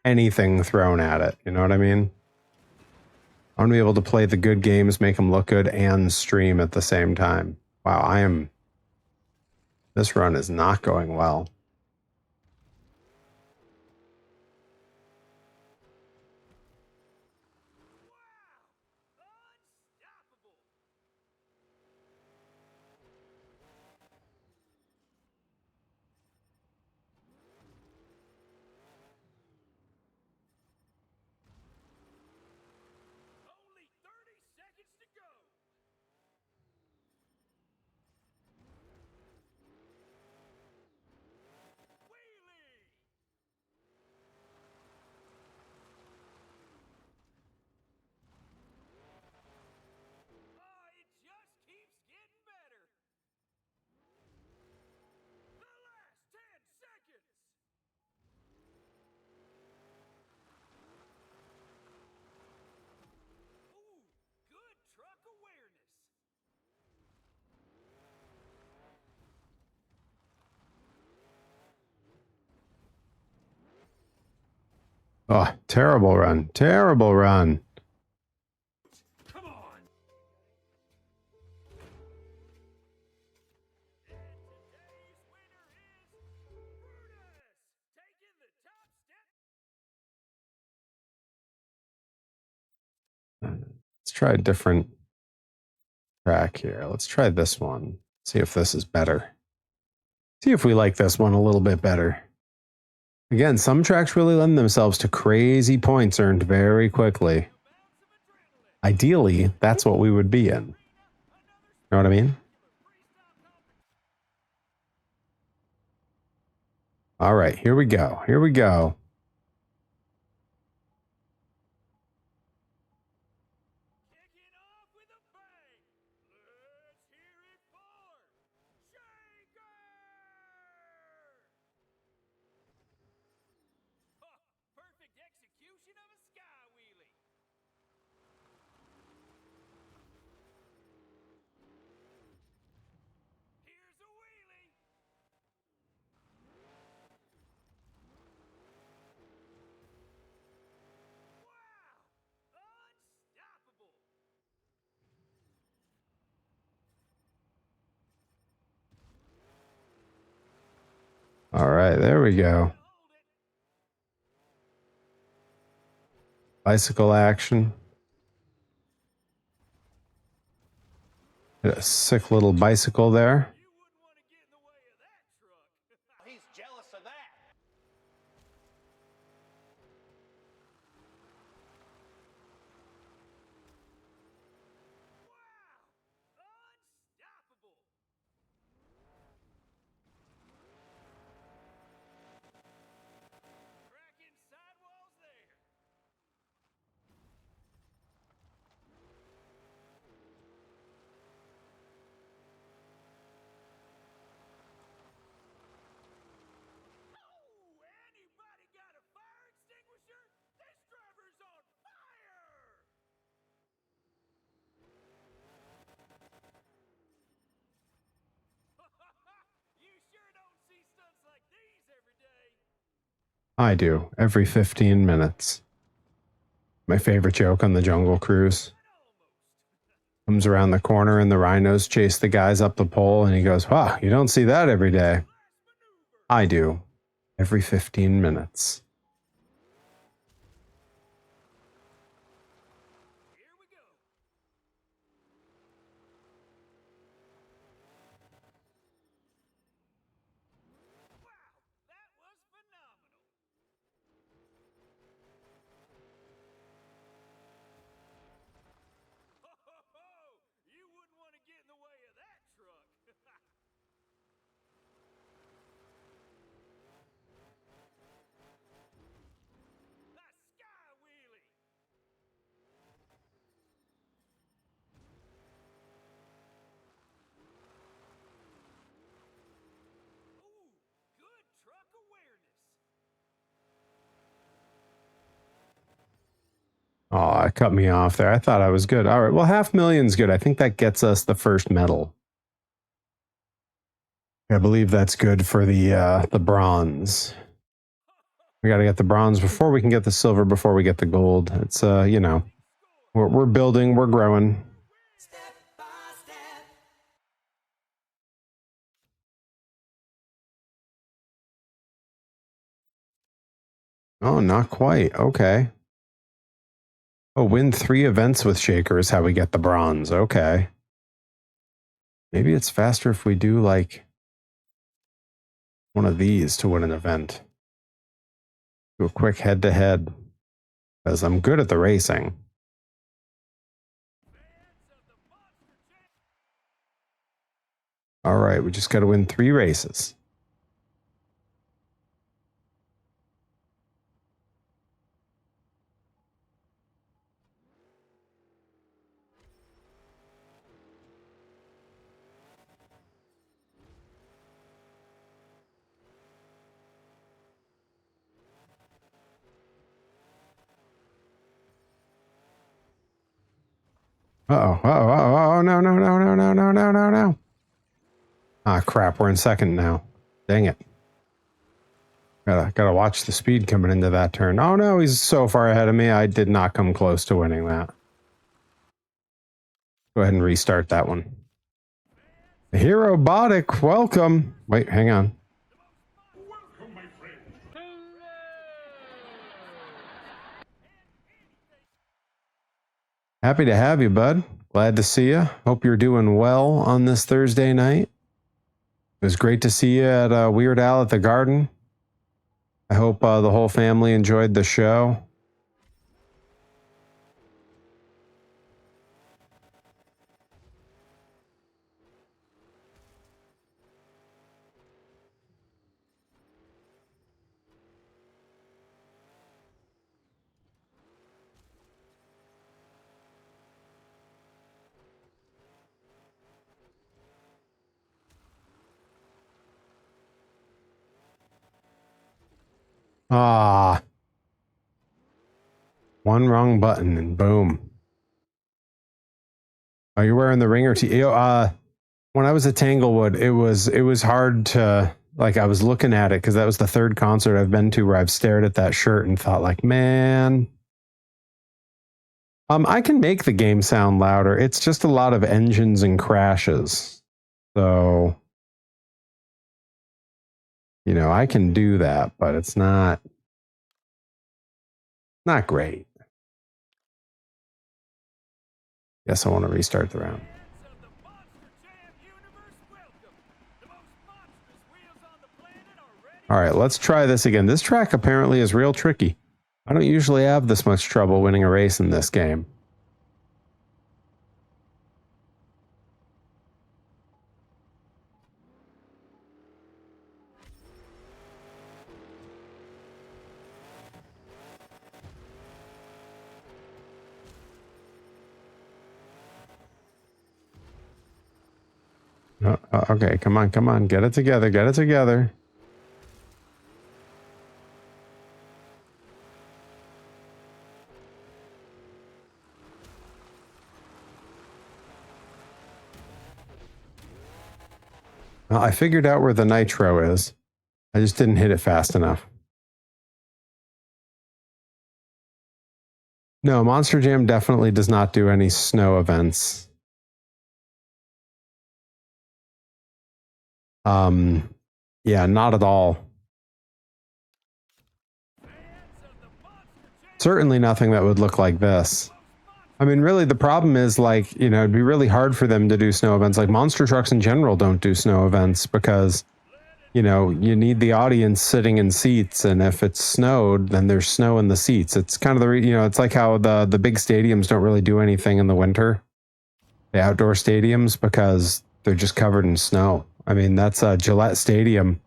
anything thrown at it. You know what I mean? I want to be able to play the good games, make them look good, and stream at the same time. Wow, this run is not going well. Oh, terrible run. Terrible run. Come on. Let's try a different track here. Let's try this one. See if this is better. See if we like this one a little bit better. Again, some tracks really lend themselves to crazy points earned very quickly. Ideally, that's what we would be in. You know what I mean? All right, here we go. Here we go. Kicking off with a bang. Let's hear it for Shaker! Huh, perfect execution of a sky wheelie. Here's a wheelie. Wow! Unstoppable. All right, there we go. Hold it. Bicycle action. Got a sick little bicycle there. You wouldn't want to get in the way of that truck. He's jealous of that. Wow! Unstoppable. Cracking sidewalls there. Oh, anybody got a fire extinguisher? This driver's on fire! You sure don't see stunts like these every day. I do, every 15 minutes. My favorite joke on the Jungle Cruise. Almost. Comes around the corner and the rhinos chase the guys up the pole and he goes, wow, you don't see that every day. Last maneuver. I do, every 15 minutes. Here we go. Wow, that was phenomenal. Ho, ho, ho! You wouldn't want to get in the way of that truck. A sky wheelie. Ooh, good truck awareness. Oh, it cut me off there. I thought I was good. All right, well, 500,000's good. I think that gets us the first medal. I believe that's good for the bronze. We got to get the bronze before we can get the silver, before we get the gold. It's you know, we're building, we're growing. Step by step. Oh, not quite. Okay. Oh, win 3 events with Shaker is how we get the bronze. Okay. Maybe it's faster if we do like one of these to win an event. Do a quick head-to-head, because I'm good at the racing. Fans of the Monster Jam. All right, we just got to win 3 races. Uh-oh, uh-oh, uh-oh, oh, no, no, no, no, no, no, no, no, no. Ah, crap, we're in second now. Dang it. Gotta watch the speed coming into that turn. Oh no, he's so far ahead of me. I did not come close to winning that. Go ahead and restart that one. Herobotic, welcome. Wait, hang on. Happy to have you, bud. Glad to see you. Hope you're doing well on this Thursday night. It was great to see you at Weird Al at the Garden. I hope the whole family enjoyed the show. Ah, one wrong button and boom. Are you wearing the ringer? When I was at Tanglewood, it was hard to, like, I was looking at it because that was the third concert I've been to where I've stared at that shirt and thought, like, man. I can make the game sound louder. It's just a lot of engines and crashes. So, you know, I can do that, but it's not great. Guess I want to restart the round. Fans of the Monster Jam universe, welcome. The most monstrous wheels on the planet are ready. All right, let's try this again. This track apparently is real tricky. I don't usually have this much trouble winning a race in this game. Okay, come on. Get it together. Well, I figured out where the nitro is. I just didn't hit it fast enough. No, Monster Jam definitely does not do any snow events. Yeah, not at all. Certainly nothing that would look like this. I mean, really, the problem is, like, you know, it'd be really hard for them to do snow events. Like, monster trucks in general don't do snow events because, you know, you need the audience sitting in seats, and if it's snowed, then there's snow in the seats. It's kind of you know, it's like how the big stadiums don't really do anything in the winter, the outdoor stadiums, because they're just covered in snow. I mean, that's Gillette Stadium,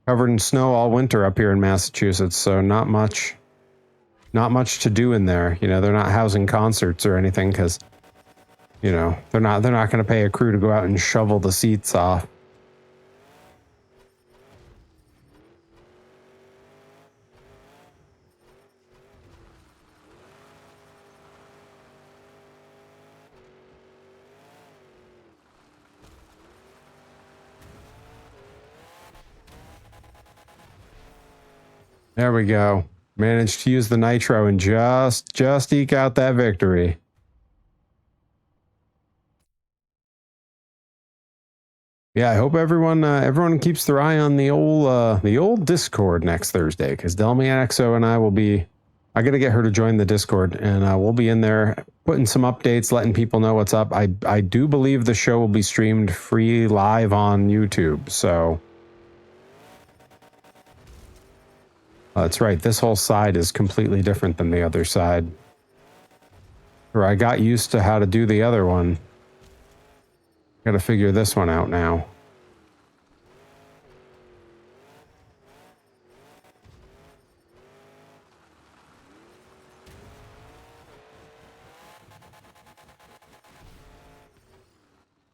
covered in snow all winter up here in Massachusetts, so not much to do in there. You know, they're not housing concerts or anything because, you know, they're not going to pay a crew to go out and shovel the seats off. There we go. Managed to use the nitro and just eke out that victory. Yeah, I hope everyone keeps their eye on the old Discord next Thursday, because Delmiaxo and I will be. I got to get her to join the Discord, and we'll be in there putting some updates, letting people know what's up. I do believe the show will be streamed free live on YouTube, so. That's right, this whole side is completely different than the other side. Or I got used to how to do the other one. Gotta figure this one out now.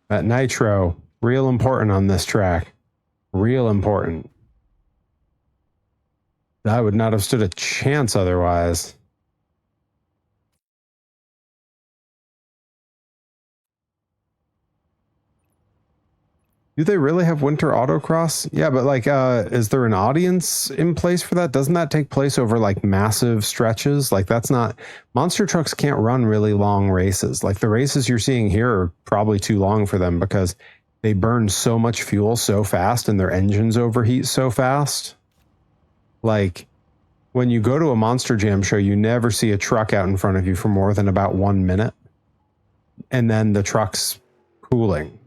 That nitro, real important on this track. Real important. I would not have stood a chance otherwise. Do they really have winter autocross? Yeah, but like, is there an audience in place for that? Doesn't that take place over like massive stretches? Like that's not, monster trucks can't run really long races. Like the races you're seeing here are probably too long for them because they burn so much fuel so fast and their engines overheat so fast. Like when you go to a Monster Jam show, you never see a truck out in front of you for more than about 1 minute. And then the truck's cooling.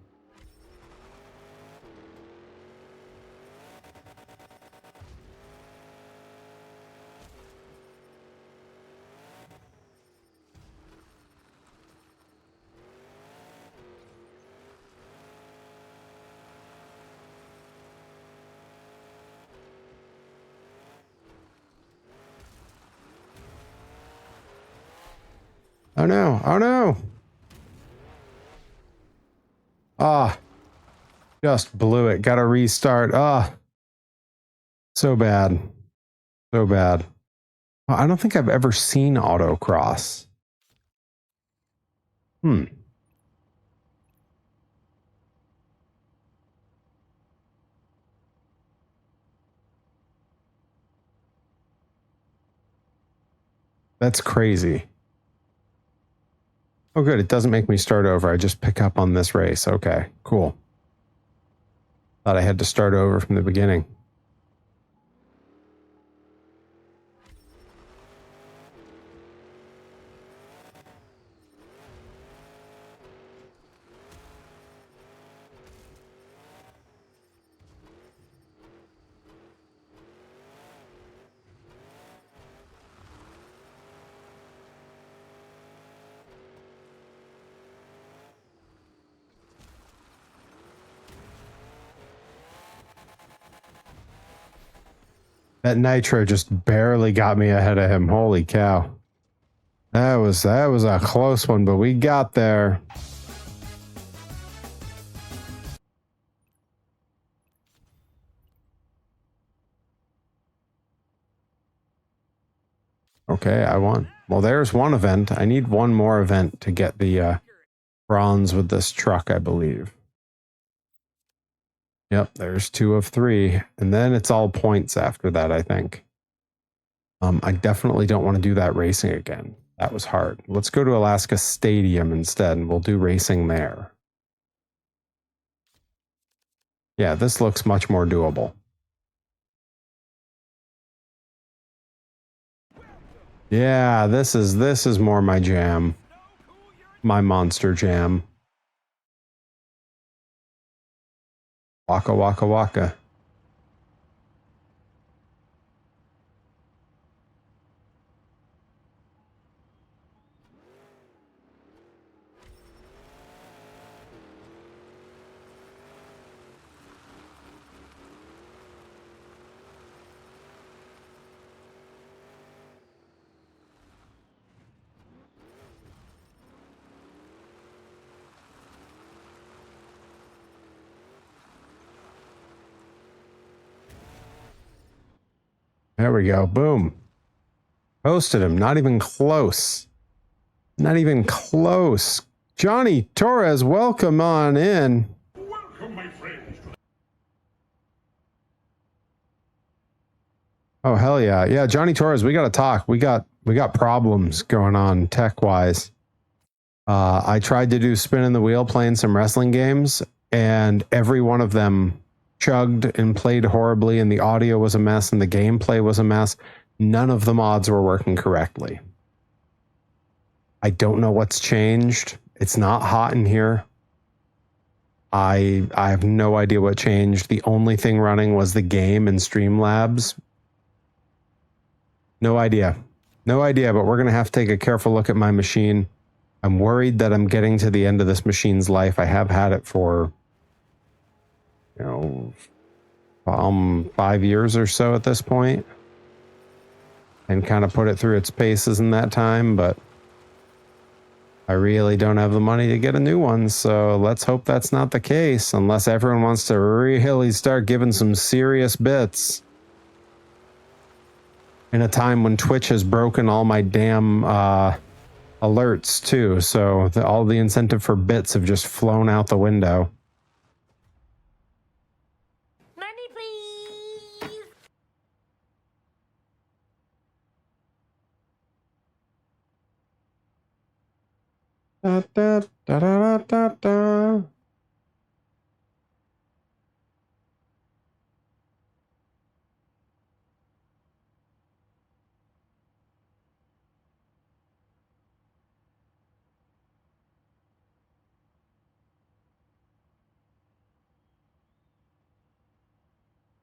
Oh no, oh no. Ah, just blew it. Gotta restart. Ah, so bad. So bad. I don't think I've ever seen autocross. That's crazy. Oh, good. It doesn't make me start over. I just pick up on this race. Okay, cool. Thought I had to start over from the beginning. That nitro just barely got me ahead of him. Holy cow. That was a close one, but we got there. Okay, I won. Well, there's one event. I need one more event to get the bronze with this truck, I believe. Yep, there's 2 of 3. And then it's all points after that, I think. I definitely don't want to do that racing again. That was hard. Let's go to Alaska Stadium instead, and we'll do racing there. Yeah, this looks much more doable. Yeah, this is more my jam. My Monster Jam. Waka waka waka. There we go. Boom. Posted him. Not even close. Not even close. Johnny Torres, welcome on in. Welcome, my friends. Oh, hell yeah. Yeah, Johnny Torres, we got to talk. We got problems going on tech-wise. I tried to do spin in the wheel playing some wrestling games, and every one of them chugged and played horribly, and the audio was a mess, and the gameplay was a mess. None of the mods were working correctly. I don't know what's changed. It's not hot in here. I have no idea what changed. The only thing running was the game and Streamlabs. No idea. No idea, but we're going to have to take a careful look at my machine. I'm worried that I'm getting to the end of this machine's life. I have had it for 5 years or so at this point, and kind of put it through its paces in that time, but I really don't have the money to get a new one, so let's hope that's not the case, unless everyone wants to really start giving some serious bits in a time when Twitch has broken all my damn alerts too, so all the incentive for bits have just flown out the window. Da, da, da, da, da, da.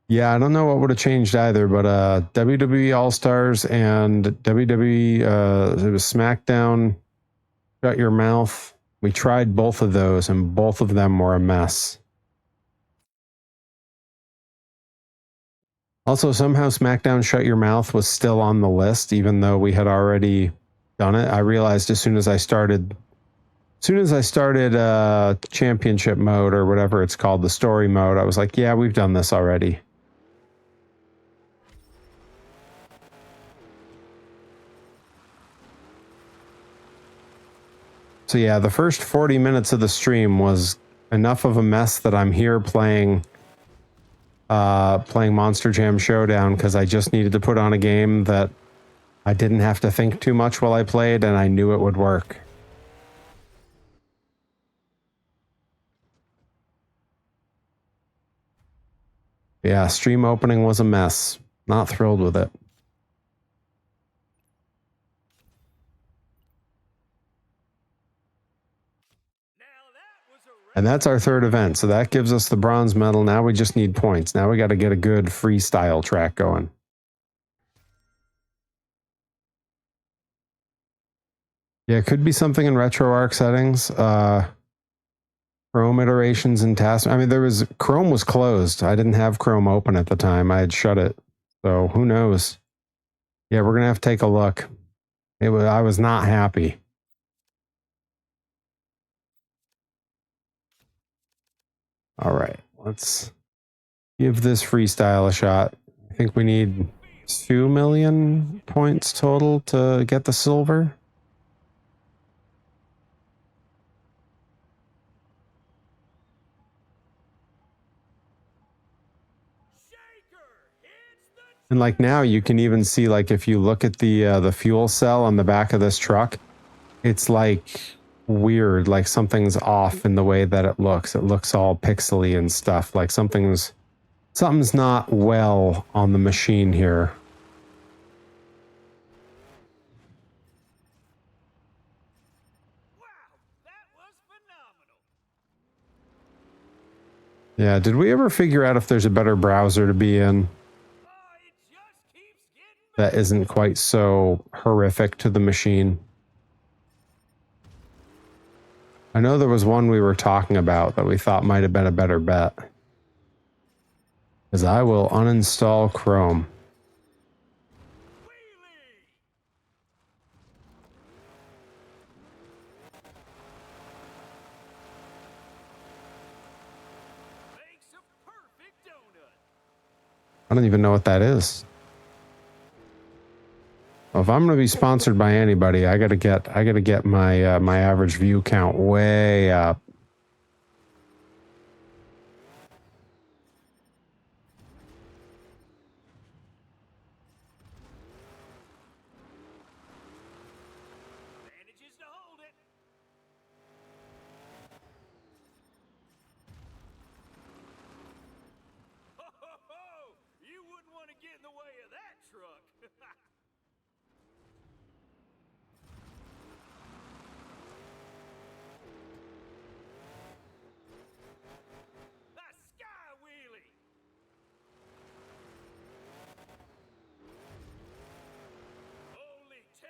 Yeah, I don't know what would have changed either, but WWE All Stars and WWE it was SmackDown Shut Your Mouth. We tried both of those, and both of them were a mess. Also, somehow SmackDown Shut Your Mouth was still on the list, even though we had already done it. I realized as soon as I started championship mode or whatever it's called, the story mode, I was like, yeah, we've done this already. So yeah, the first 40 minutes of the stream was enough of a mess that I'm here playing Monster Jam Showdown because I just needed to put on a game that I didn't have to think too much while I played, and I knew it would work. Yeah, stream opening was a mess. Not thrilled with it. And that's our third event, so that gives us the bronze medal. Now we just need points. Now we got to get a good freestyle track going. Yeah, it could be something in RetroArch settings. Chrome iterations and tasks. I mean, Chrome was closed. I didn't have Chrome open at the time. I had shut it. So who knows? Yeah, we're going to have to take a look. I was not happy. All right, let's give this freestyle a shot. I think we need 2 million points total to get the silver. And like now you can even see, like, if you look at the fuel cell on the back of this truck, it's like weird, like something's off in the way that it looks. It looks all pixely and stuff. Like something's not well on the machine here. Wow, that was phenomenal. Yeah, did we ever figure out if there's a better browser to be in It just keeps getting that isn't quite so horrific to the machine? I know there was one we were talking about that we thought might have been a better bet. Because I will uninstall Chrome. makes a perfect donut. I don't even know what that is. Well, if I'm going to be sponsored by anybody, I gotta get my my average view count way up. Manages to hold it. Ho, ho, ho! You wouldn't want to get in the way of that truck. A sky wheelie. Only 10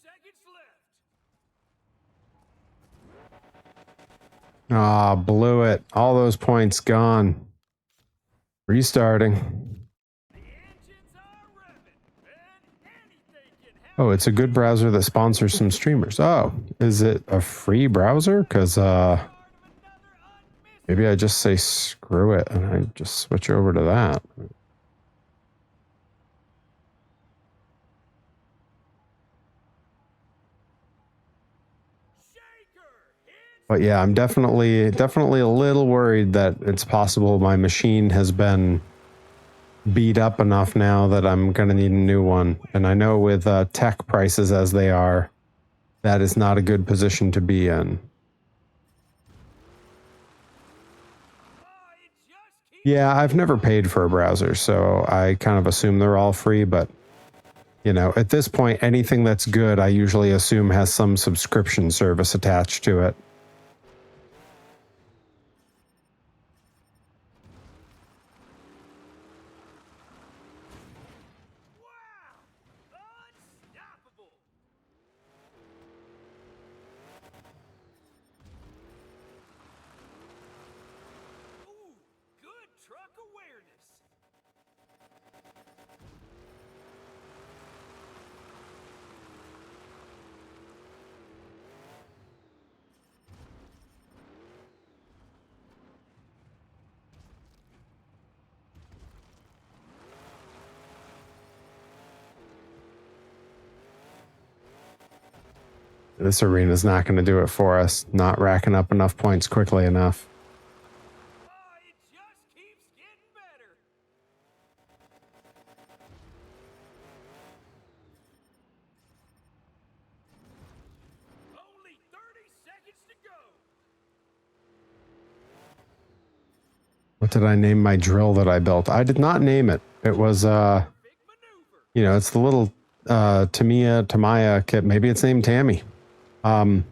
seconds left. Ah, blew it. All those points gone. Restarting. The engines are revving, and anything can happen. Oh, it's a good browser that sponsors some streamers. Oh, is it a free browser? Because maybe I just say screw it and I just switch over to that. But yeah, I'm definitely a little worried that it's possible my machine has been beat up enough now that I'm going to need a new one. And I know with tech prices as they are, that is not a good position to be in. It just keeps Yeah, I've never paid for a browser, so I kind of assume they're all free, but you know, at this point, anything that's good, I usually assume has some subscription service attached to it. unstoppable. Ooh, good truck awareness. This arena's not going to do it for us, not racking up enough points quickly enough. It just keeps getting better. Only 30 seconds to go. What did I name my drill that I built? I did not name it. It was, Big maneuver. you know, it's the little Tamaya kit. Maybe it's named Tammy. I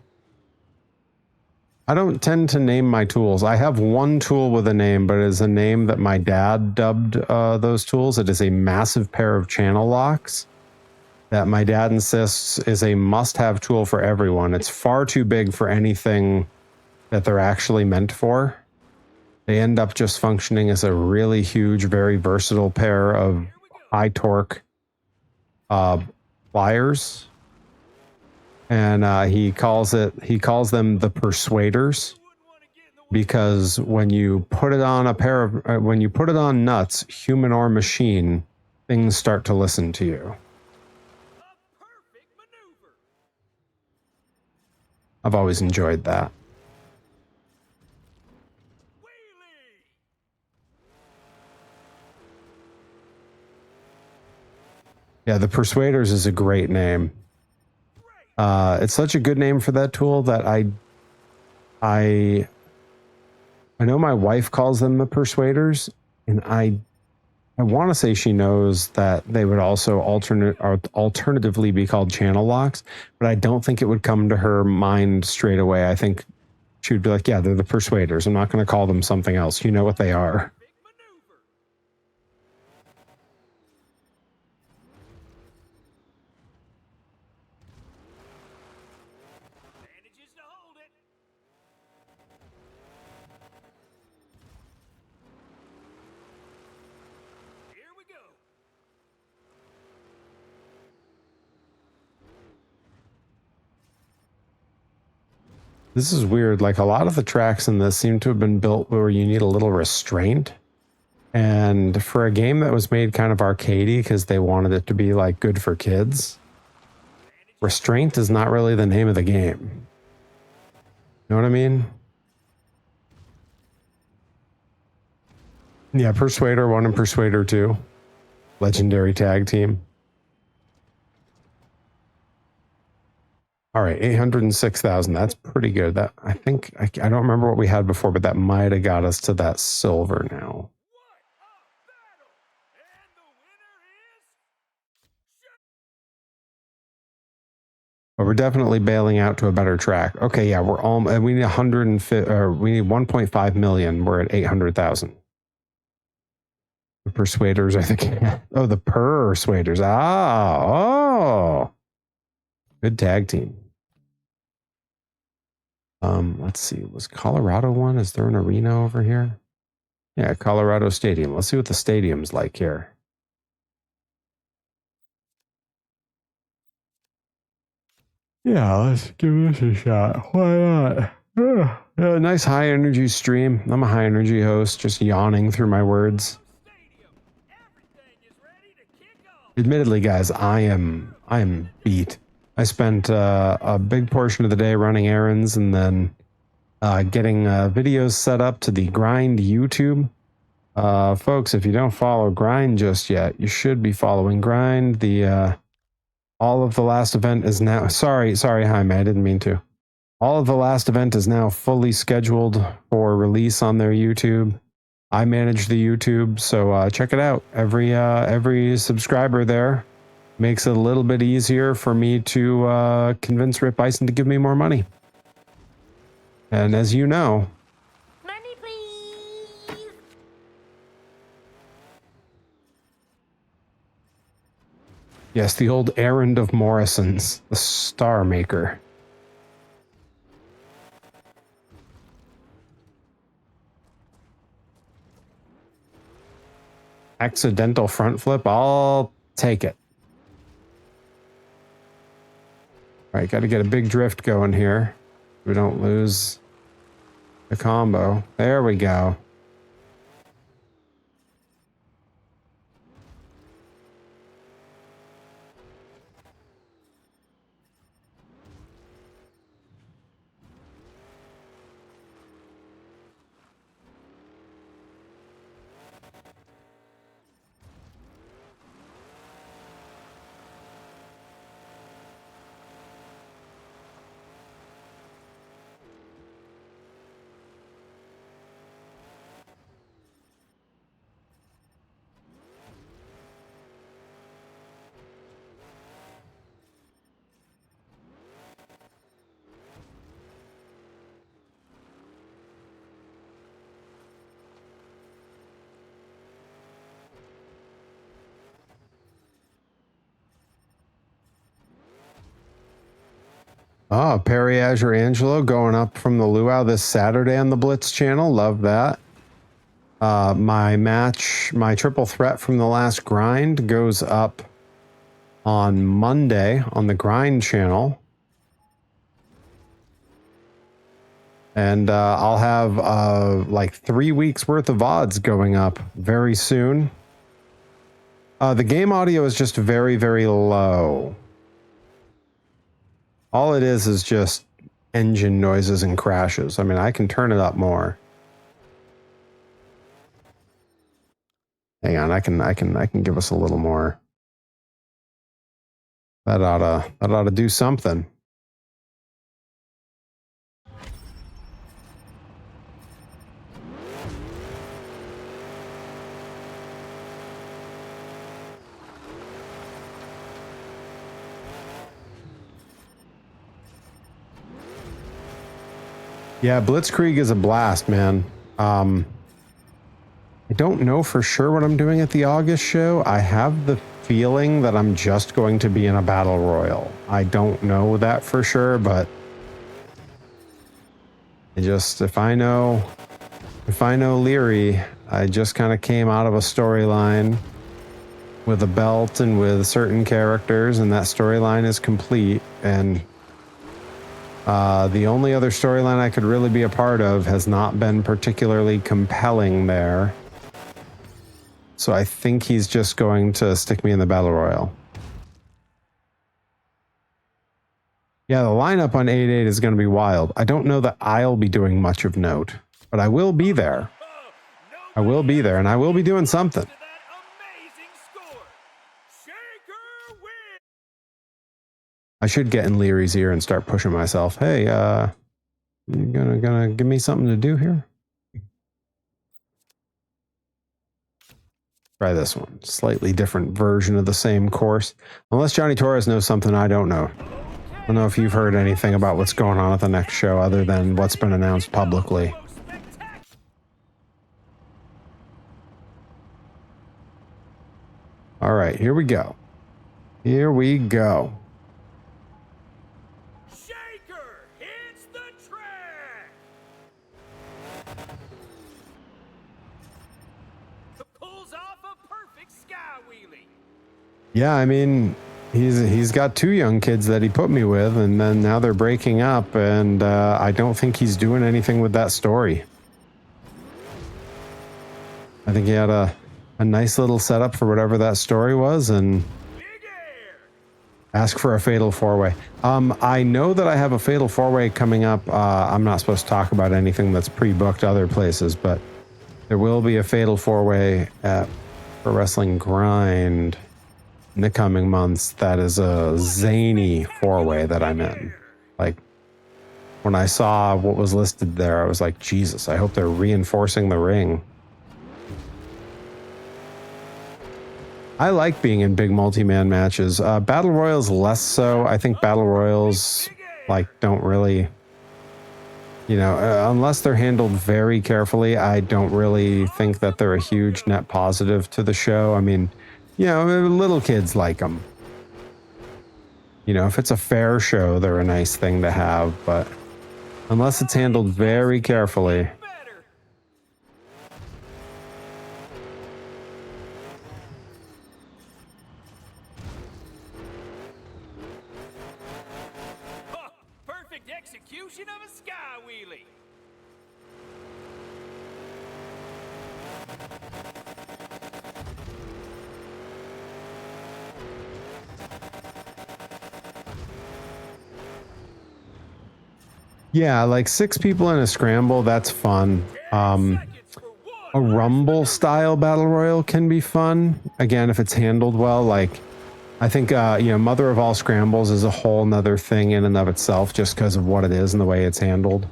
don't tend to name my tools. I have one tool with a name, but it is a name that my dad dubbed those tools. It is a massive pair of channel locks that my dad insists is a must-have tool for everyone. It's far too big for anything that they're actually meant for. They end up just functioning as a really huge, very versatile pair of high torque pliers. And he calls them the persuaders, because when you put it on when you put it on nuts, human or machine, things start to listen to you. A perfect maneuver. I've always enjoyed that. Wheelie. Yeah, the persuaders is a great name. It's such a good name for that tool that I know my wife calls them the persuaders, and I want to say she knows that they would also alternatively be called channel locks, but I don't think it would come to her mind straight away. I think she would be like, yeah, they're the persuaders. I'm not going to call them something else. You know what they are. Big maneuver. Manages to hold it. Here we go. This is weird. Like, a lot of the tracks in this seem to have been built where you need a little restraint. And for a game that was made kind of arcadey because they wanted it to be like good for kids, restraint is not really the name of the game. You know what I mean? Yeah, Persuader 1 and Persuader 2. Legendary tag team. All right, 806,000. That's pretty good. That I think I don't remember what we had before, but that might have got us to that silver now. What a battle! And the winner is... But we're definitely bailing out to a better track. Okay, yeah, we're all we need 150 or we need 1.5 million. We're at 800,000. The Persuaders, I think. Oh, the Persuaders. Oh. Good tag team. Let's see. Was Colorado one? Is there an arena over here? Yeah, Colorado Stadium. Let's see what the stadium's like here. Yeah, let's give this a shot. Why not? Yeah, nice high energy stream. I'm a high energy host, just yawning through my words. Stadium. Everything is ready to kick off. Admittedly, guys, I am beat. I spent a big portion of the day running errands and then getting videos set up to the Grind YouTube. Folks, if you don't follow Grind just yet, you should be following Grind. The All of the last event is now... Sorry, Jaime, I didn't mean to. All of the last event is now fully scheduled for release on their YouTube. I manage the YouTube, so check it out. Every subscriber there makes it a little bit easier for me to convince Rip Bison to give me more money. And as you know... Money, please. Yes, the old errand of Morrison's, the Star Maker. Accidental front flip, I'll take it. All right, got to get a big drift going here. We don't lose the combo. There we go. Oh, Perry Azure Angelo going up from the luau this Saturday on the Blitz channel. Love that. My triple threat from the last grind goes up on Monday on the grind channel. And I'll have like 3 weeks worth of VODs going up very soon. The game audio is just very, very low. All it is just engine noises and crashes. I mean, I can turn it up more. Hang on, I can give us a little more. That ought to do something. Yeah, Blitzkrieg is a blast, man. I don't know for sure what I'm doing at the August show. I have the feeling that I'm just going to be in a battle royal. I don't know that for sure, but if I know Leary, I just kind of came out of a storyline with a belt and with certain characters, and that storyline is complete. And the only other storyline I could really be a part of has not been particularly compelling there. So I think he's just going to stick me in the Battle Royal. Yeah, the lineup on 8-8 is going to be wild. I don't know that I'll be doing much of note, but I will be there. I will be there, and I will be doing something. I should get in Leary's ear and start pushing myself. Hey, you gonna give me something to do here? Try this one. Slightly different version of the same course. Unless Johnny Torres knows something I don't know. I don't know if you've heard anything about what's going on at the next show other than what's been announced publicly. All right, here we go. Here we go. Shaker hits the track. Pulls off a perfect sky wheelie. Yeah, I mean, he's got 2 young kids that he put me with, and then now they're breaking up, and I don't think he's doing anything with that story. I think he had a nice little setup for whatever that story was, and ask for a fatal 4-way. I know that I have a fatal 4-way coming up. I'm not supposed to talk about anything that's pre-booked other places, but there will be a fatal 4-way at Pro Wrestling Grind. in the coming months that is a zany four-way that I'm in. Like, when I saw what was listed there, I was like, Jesus, I hope they're reinforcing the ring. I like being in big multi-man matches. Battle Royals less so. I think Battle Royals, like, don't really, you know, unless they're handled very carefully, I don't really think that they're a huge net positive to the show. I mean, you know, little kids like them. You know, if it's a fair show, they're a nice thing to have, but unless it's handled very carefully. Perfect execution of a sky wheelie. Yeah, like 6 people in a scramble, that's fun. A rumble style battle royal can be fun. Again, if it's handled well, like I think, you know, Mother of All Scrambles is a whole nother thing in and of itself just because of what it is and the way it's handled.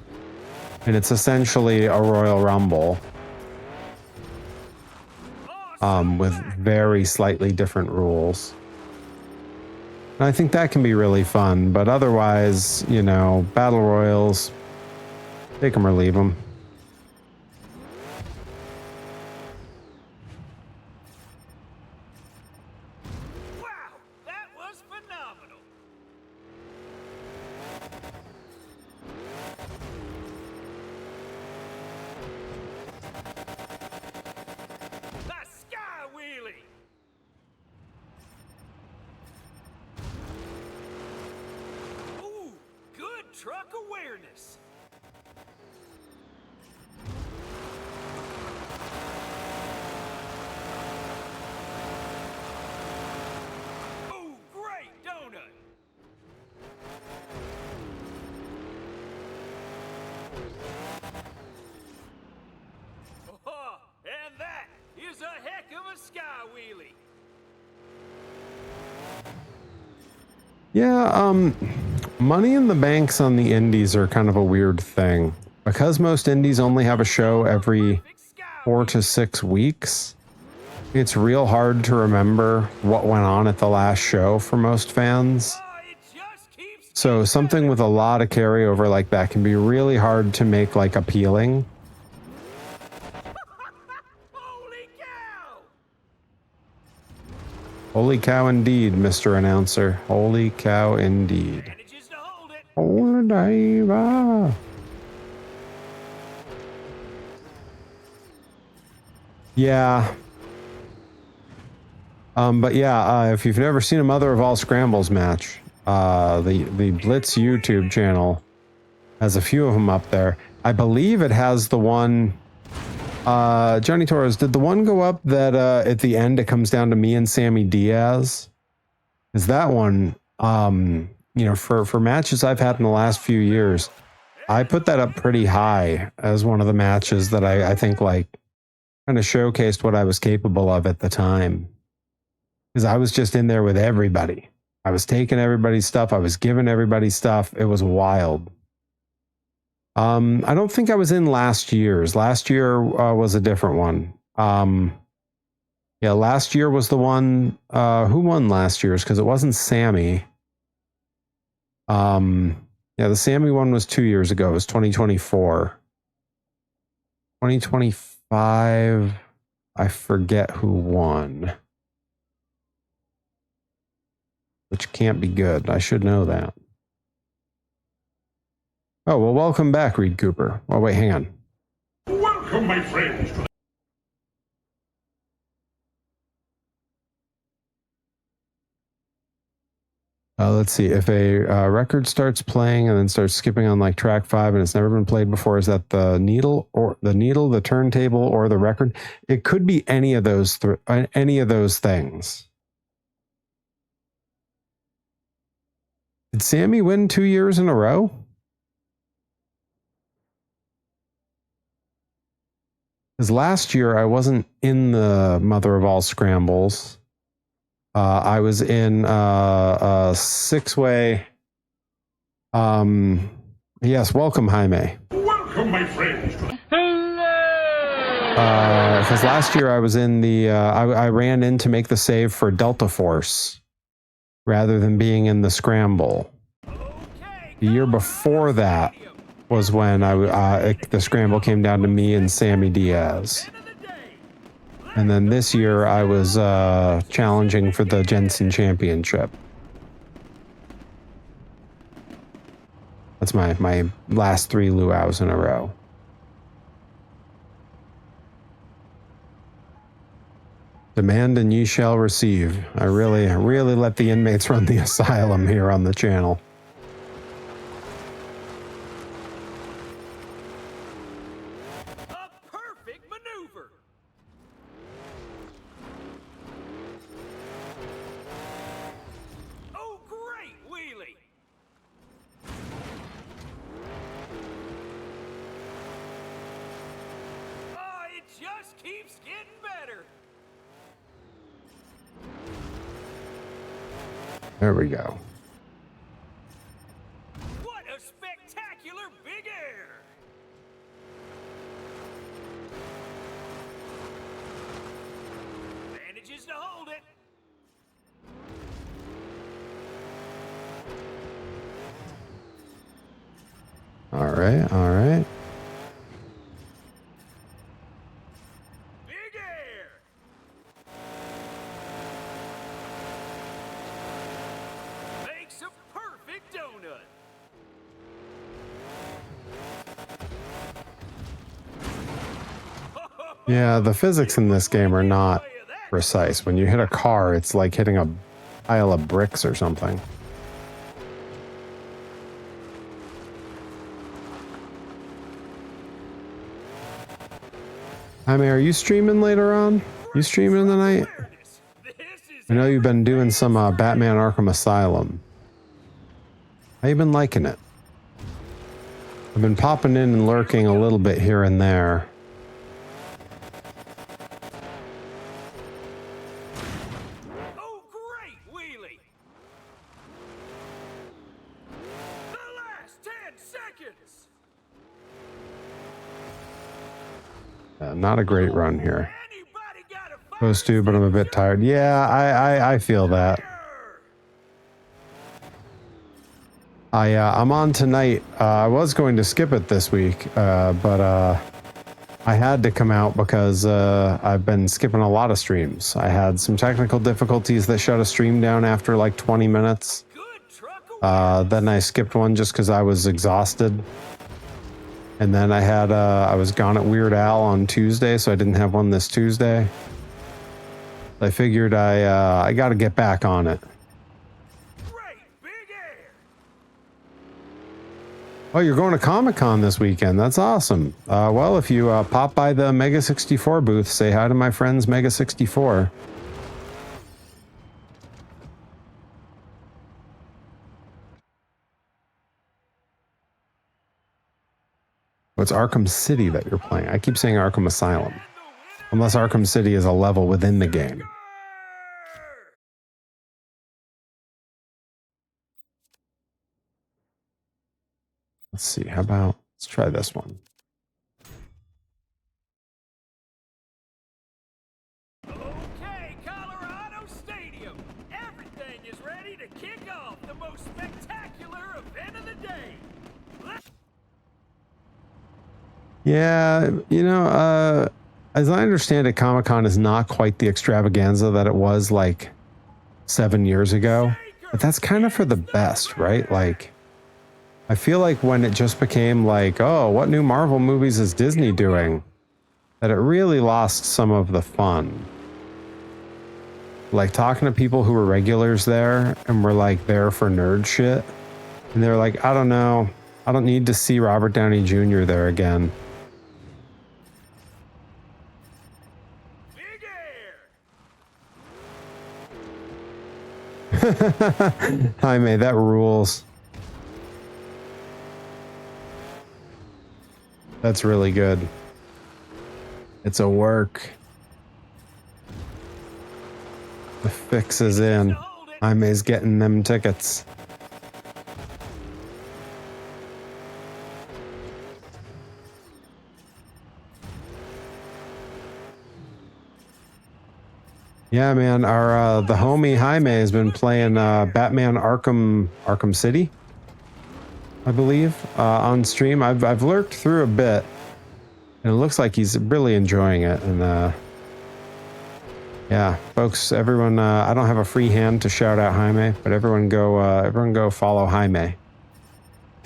And it's essentially a Royal Rumble with very slightly different rules. And I think that can be really fun, but otherwise, you know, Battle Royals, take them or leave them. Truck awareness. Ooh, great donut. Oh, and that is a heck of a sky wheelie. Yeah, Money in the Banks on the indies are kind of a weird thing. Because most indies only have a show every 4 to 6 weeks, it's real hard to remember what went on at the last show for most fans. So something with a lot of carryover like that can be really hard to make, like, appealing. Holy cow! Holy cow indeed, Mr. Announcer. Holy cow indeed. Manages to hold it. Holy diva. Yeah. But yeah, if you've never seen a Mother of All Scrambles match, the Blitz YouTube channel has a few of them up there. I believe it has the one, Johnny Torres, did the one go up that at the end it comes down to me and Sammy Diaz? Is that one, you know, for matches I've had in the last few years, I put that up pretty high as one of the matches that I think, like, kind of showcased what I was capable of at the time. Because I was just in there with everybody. I was taking everybody's stuff. I was giving everybody stuff. It was wild. I don't think I was in last year's. Last year was a different one. Yeah, last year was the one. Who won last year's? Because it wasn't Sammy. Yeah, the Sammy one was 2 years ago. It was 2024. 2025, I forget who won. Which can't be good. I should know that. Oh, well, welcome back, Reed Cooper. Oh, wait, hang on. Welcome, my friends. Let's see. If a record starts playing and then starts skipping on, like, track 5 and it's never been played before, is that the needle, the turntable, or the record? It could be any of those things. Did Sammy win 2 years in a row? Because last year I wasn't in the Mother of All Scrambles. I was in a six-way. Yes, welcome, Jaime. Welcome, my friends. Because last year I was in the, I ran in to make the save for Delta Force rather than being in the scramble. The year before that was when the scramble came down to me and Sammy Diaz. And then this year I was challenging for the Jensen Championship. That's my last 3 luau's in a row. Demand and ye shall receive. I really let the inmates run the asylum here on the channel. A perfect maneuver. Oh, great wheelie. Oh, it just keeps getting better. There we go. What a spectacular big air! Manages to hold it. All right, all right. Big air! Makes a perfect donut. Yeah, the physics in this game are not precise. When you hit a car, it's like hitting a pile of bricks or something. Jaime, are you streaming later on? You streaming tonight? I know you've been doing some Batman Arkham Asylum. How you been liking it? I've been popping in and lurking a little bit here and there. Oh, great wheelie! The last 10 seconds! Not a great run here. Anybody got a fire Supposed to, but I'm a bit tired. Yeah, I feel that. I'm on tonight. I was going to skip it this week, but I had to come out because I've been skipping a lot of streams. I had some technical difficulties that shut a stream down after like 20 minutes. Good truck Then I skipped one just because I was exhausted. And then I was gone at Weird Al on Tuesday, so I didn't have one this Tuesday. I figured I got to get back on it. great big air! Oh, you're going to Comic-Con this weekend. That's awesome. Well, if you pop by the Mega 64 booth, say hi to my friends Mega 64. It's Arkham City that you're playing. I keep saying Arkham Asylum. Unless Arkham City is a level within the game. Let's see. Let's try this one. Okay, Colorado Stadium. Everything is ready to kick off the most spectacular event of the day. Yeah, as I understand it, Comic-Con is not quite the extravaganza that it was like 7 years ago. But that's kind of for the best, right? Like, I feel like when it just became like, oh, what new Marvel movies is Disney doing? That it really lost some of the fun. Like talking to people who were regulars there and were like there for nerd shit. And they're like, I don't know. I don't need to see Robert Downey Jr. there again. Big air! Jaime, that rules. That's really good. It's a work. The fix is in. Jaime's getting them tickets. Yeah, man. Our the homie Jaime has been playing Batman Arkham City, I believe, on stream. I've lurked through a bit, and it looks like he's really enjoying it. And yeah, folks, everyone. I don't have a free hand to shout out Jaime, but everyone go follow Jaime.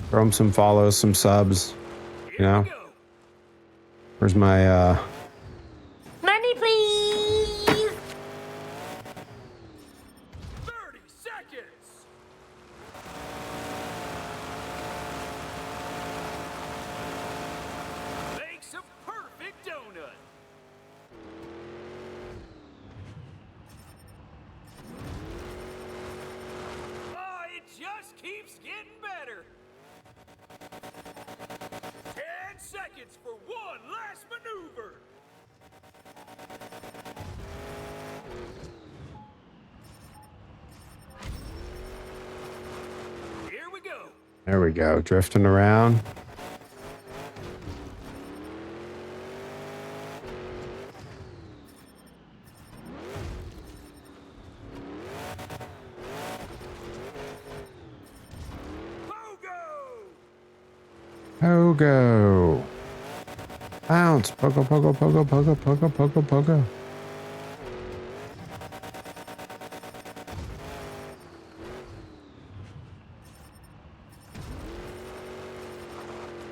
Throw him some follows, some subs. You know. Where's my Money, please. 30 seconds. Makes a perfect donut. Oh, it just keeps getting better. 10 seconds for one last maneuver. Here we go. There we go, drifting around. Pogo! Bounce! Pogo, pogo, pogo, pogo, pogo, pogo, pogo.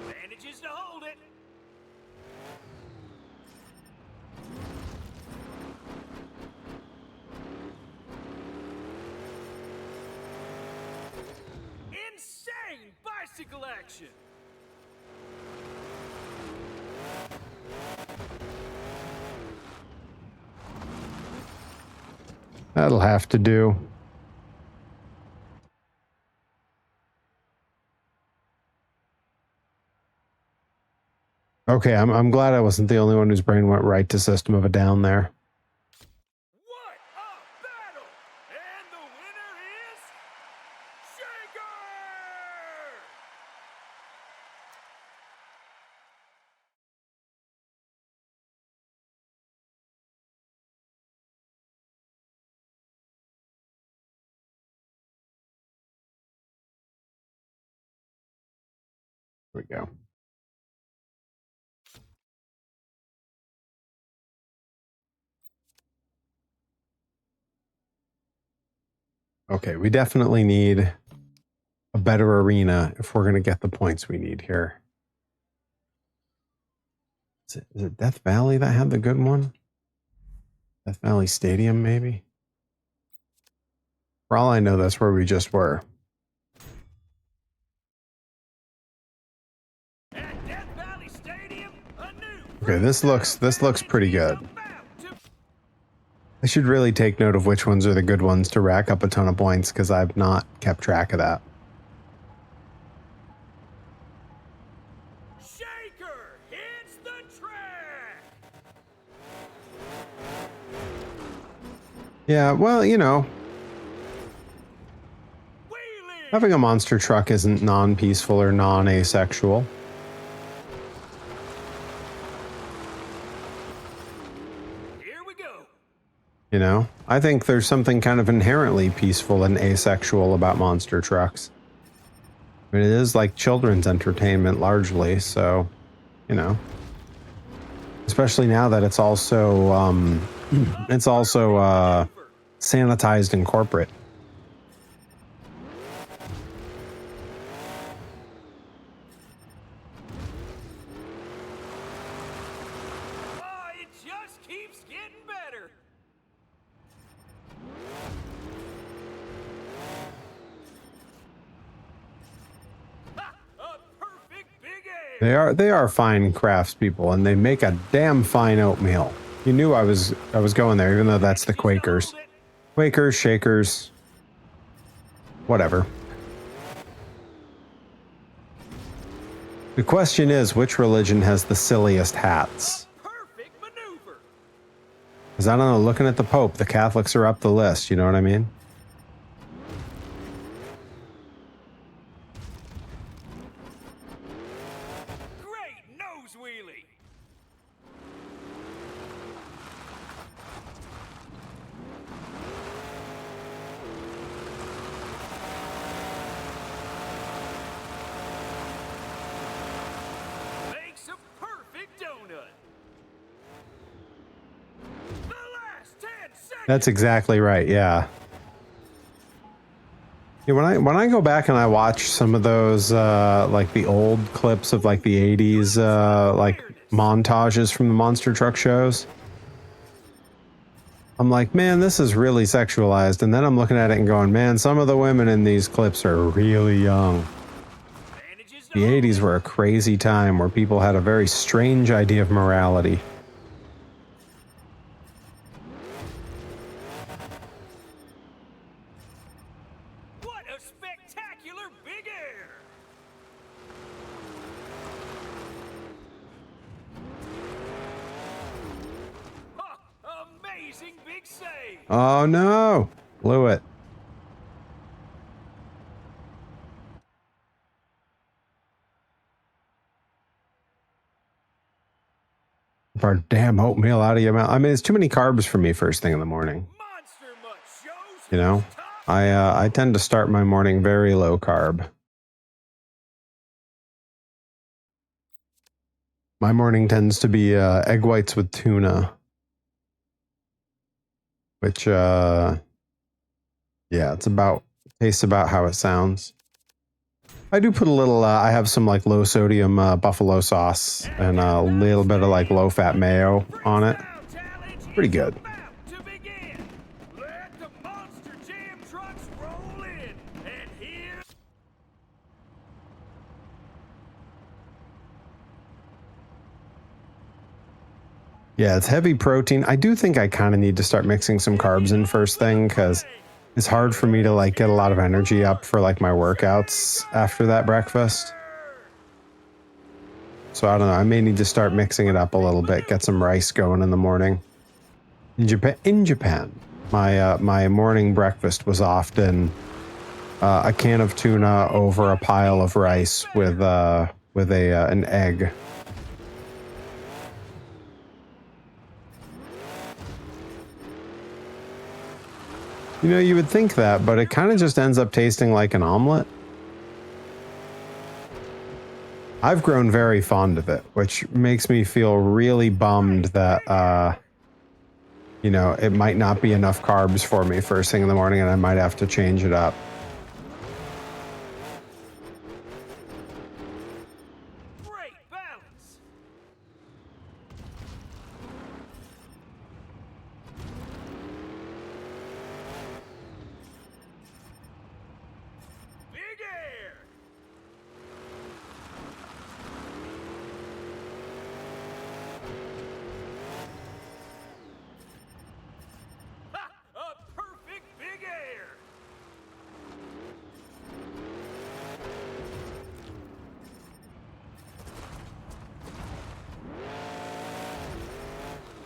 Manages to hold it. Insane bicycle action. That'll have to do. Okay, I'm glad I wasn't the only one whose brain went right to System of a Down there. What a battle! And the winner is Shaker! Here we go. Okay, we definitely need a better arena if we're going to get the points we need here. Is it Death Valley that had the good one? Death Valley Stadium, maybe? For all I know, that's where we just were. At Death Valley Stadium, a new Okay, this looks pretty good. I should really take note of which ones are the good ones to rack up a ton of points, because I've not kept track of that. Shaker hits the track. Yeah, well, you know, Wheeling. having a monster truck isn't non-peaceful or non-asexual. Here we go. You know, I think there's something kind of inherently peaceful and asexual about monster trucks. I mean, it is like children's entertainment largely, so, you know. Especially now that it's also sanitized and corporate. Oh, it just keeps getting better. Ha! A perfect big A. They are fine craftspeople, and they make a damn fine oatmeal. You knew I was going there, even though that's the Quakers. Quakers, Shakers, whatever. The question is, which religion has the silliest hats? Perfect maneuver. Because Because I don't know, looking at the Pope, the Catholics are up the list. You know what I mean? Great nose wheelie. Makes a perfect donut. The last 10 seconds. That's exactly right. Yeah. Yeah, when I go back and I watch some of those like the old clips of like the 80s like montages from the monster truck shows, I'm like, man, this is really sexualized. And then I'm looking at it and going, man, some of the women in these clips are really young. The 80s were a crazy time where people had a very strange idea of morality. What a spectacular big air! Huh, amazing big save! Oh no, blew it. Our damn oatmeal out of your mouth. I mean, it's too many carbs for me first thing in the morning. Monster Mutt shows You know, who's top. I tend to start my morning very low carb. My morning tends to be egg whites with tuna, which yeah, tastes about how it sounds. I do put a little. I have some like low sodium buffalo sauce and a little bit of like low fat mayo on it. Freestyle challenge Pretty is good. about to begin. Let the Monster Jam trucks roll in, and here. Yeah, it's heavy protein. I do think I kind of need to start mixing some carbs in first thing because it's hard for me to like get a lot of energy up for like my workouts after that breakfast. So I don't know. I may need to start mixing it up a little bit. Get some rice going in the morning. In Japan, my morning breakfast was often a can of tuna over a pile of rice with an egg. You know, you would think that, but it kind of just ends up tasting like an omelet. I've grown very fond of it, which makes me feel really bummed that, you know, it might not be enough carbs for me first thing in the morning and I might have to change it up. Great balance. Big air. Ha! A perfect big air.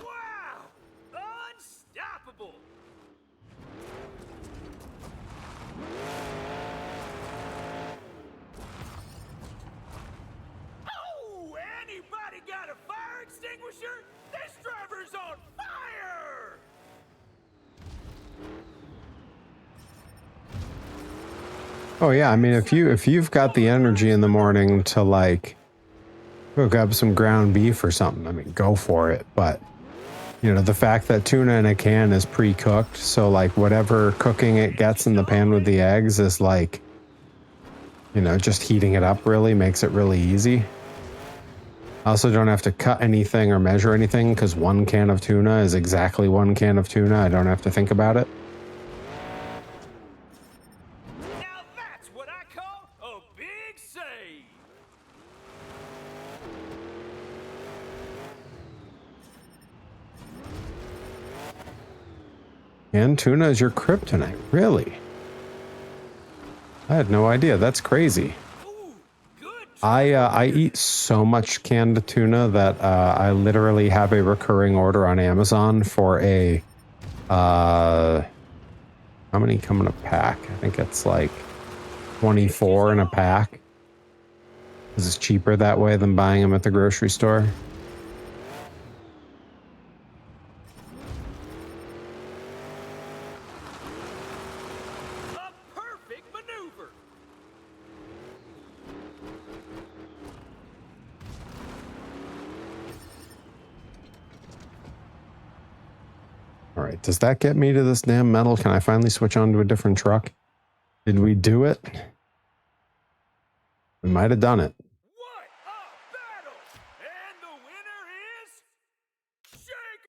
Wow! Unstoppable! Oh! Anybody got a fire extinguisher? This driver's on fire! Oh yeah, I mean if you've got the energy in the morning to like cook up some ground beef or something, I mean go for it. But you know, the fact that tuna in a can is pre-cooked, so like whatever cooking it gets in the pan with the eggs is like, you know, just heating it up really makes it really easy. I also don't have to cut anything or measure anything because one can of tuna is exactly one can of tuna. I don't have to think about it. Now that's what I call a big save! And tuna is your kryptonite, really? I had no idea. That's crazy. Ooh, good I eat so much canned tuna that I literally have a recurring order on Amazon for a how many come in a pack? I think it's like 24 in a pack. This is cheaper that way than buying them at the grocery store. A perfect maneuver. All right, does that get me to this damn metal? Can I finally switch on to a different truck? Did we do it? We might have done it. What a battle! And the winner is Shake.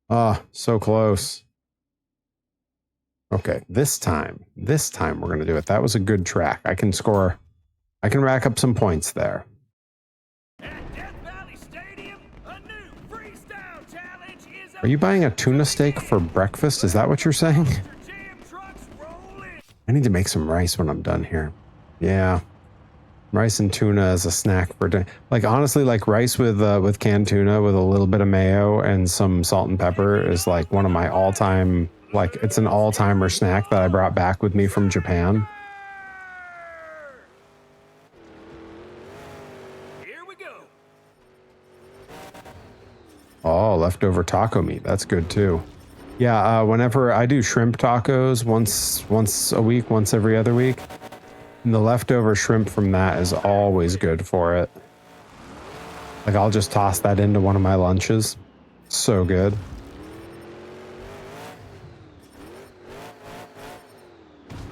Ah, so close. Okay, this time we're going to do it. That was a good track. I can rack up some points there. At Death Valley Stadium, a new freestyle challenge is Are you buying a tuna steak for breakfast? Is that what you're saying? Monster Jam trucks rolling. I need to make some rice when I'm done here. Yeah. Rice and tuna as a snack for dinner. Like honestly, like rice with canned tuna with a little bit of mayo and some salt and pepper is like one of my all-time, like it's an all-timer snack that I brought back with me from Japan. Here we go. Oh, leftover taco meat. That's good too. Yeah, whenever I do shrimp tacos once a week, once every other week, and the leftover shrimp from that is always good for it. Like I'll just toss that into one of my lunches. So good.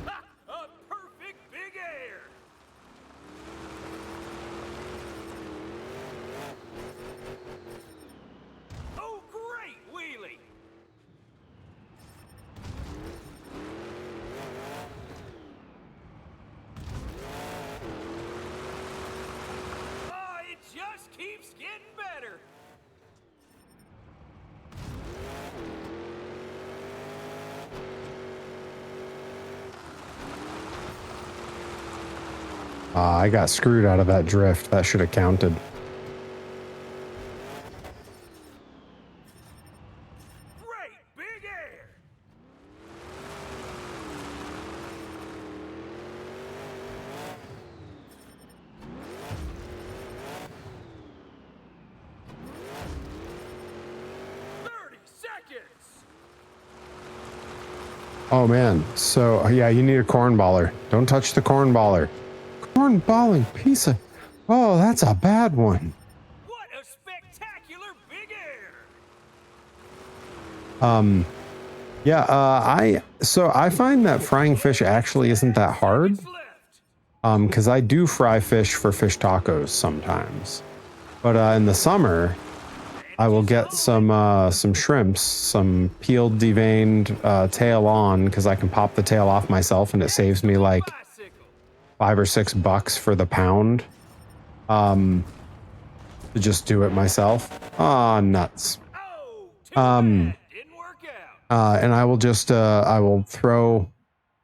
Ha! A perfect big air. Oh, great wheelie. Oh, it just keeps getting better. I got screwed out of that drift. That should have counted. Great big air. Seconds. Oh man. So yeah, you need a corn baller. Don't touch the corn baller. Corn balling piece of... Oh, that's a bad one. What a spectacular big air. Yeah, I find that frying fish actually isn't that hard. Seconds left. Because I do fry fish for fish tacos sometimes. But in the summer, I will get some shrimps, some peeled, deveined, tail on, because I can pop the tail off myself and it saves me like Bicycle. $5 or $6 for the pound. To just do it myself. Ah, nuts. Oh, too bad. Didn't work out. And I will just I will throw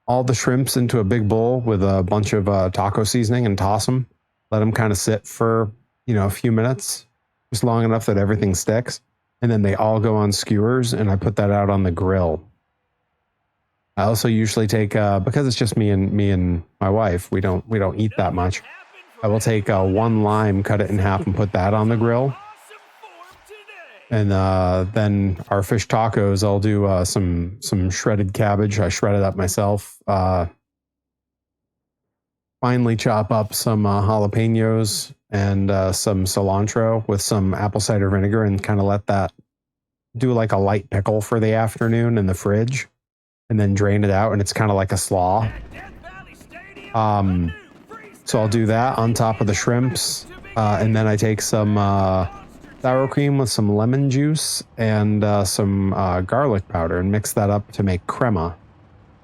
all the shrimps into a big bowl with a bunch of taco seasoning and toss them. Let them kind of sit for, a few minutes, just long enough that everything sticks. And then they all go on skewers and I put that out on the grill. I also usually take, because it's just me and my wife, we don't eat that much. I will take one lime, cut it in half and put that on the grill. Awesome form today. And then our fish tacos, I'll do some shredded cabbage. I shred it up myself. Finally chop up some jalapenos and some cilantro with some apple cider vinegar and kind of let that do like a light pickle for the afternoon in the fridge and then drain it out. And it's kind of like a slaw. At Death Valley Stadium, a new So I'll do that on top of the shrimps. And then I take some sour cream with some lemon juice and some garlic powder and mix that up to make crema.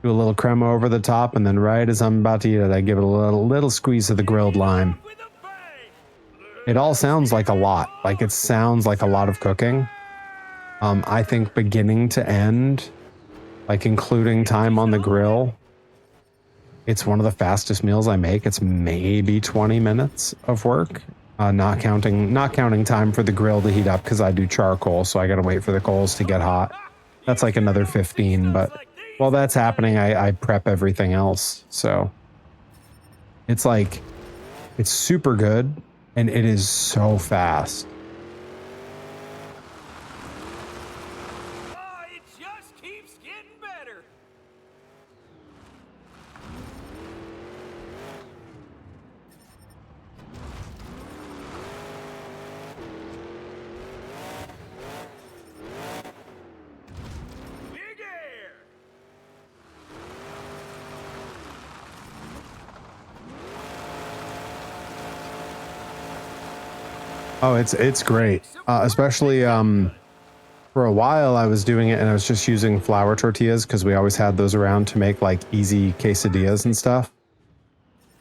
Do a little crema over the top, and then right as I'm about to eat it, I give it a little squeeze of the grilled lime. with a bang. It all sounds like a lot. Like it sounds like a lot of cooking. I think beginning to end, like including time on the grill, It's one of the fastest meals I make. It's maybe 20 minutes of work, not counting time for the grill to heat up because I do charcoal, so I got to wait for the coals to get hot. That's like another 15, but while that's happening, I prep everything else. So it's like, it's super good and it is so fast. Oh, it just keeps getting better. Big air. Oh, it's great. Especially for a while I was doing it and I was just using flour tortillas because we always had those around to make like easy quesadillas and stuff.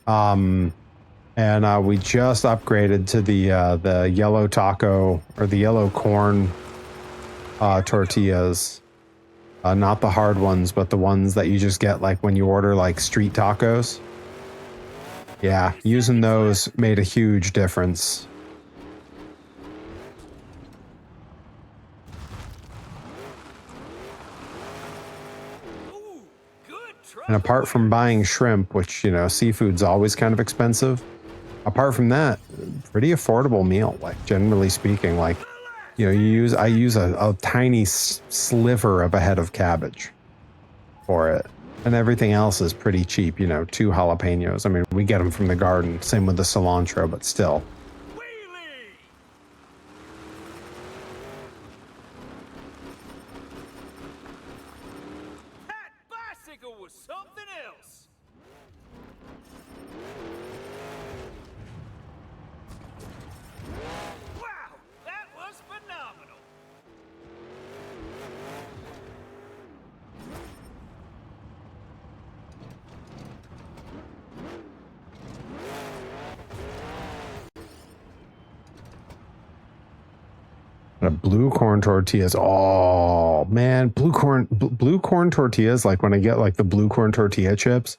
And we just upgraded to the yellow taco or the yellow corn tortillas. Not the hard ones, but the ones that you just get like when you order like street tacos. Yeah, using those made a huge difference. Ooh, good truck. And apart from buying shrimp, which, you know, seafood's always kind of expensive, apart from that, pretty affordable meal, like generally speaking. Like, you know, I use a tiny sliver of a head of cabbage for it. And everything else is pretty cheap, you know, 2 jalapenos. I mean, we get them from the garden. Same with the cilantro, but still. Wheelie. That bicycle was something else. Wow, that was phenomenal. Blue corn tortillas. Oh man, blue corn tortillas. Like when I get like the blue corn tortilla chips,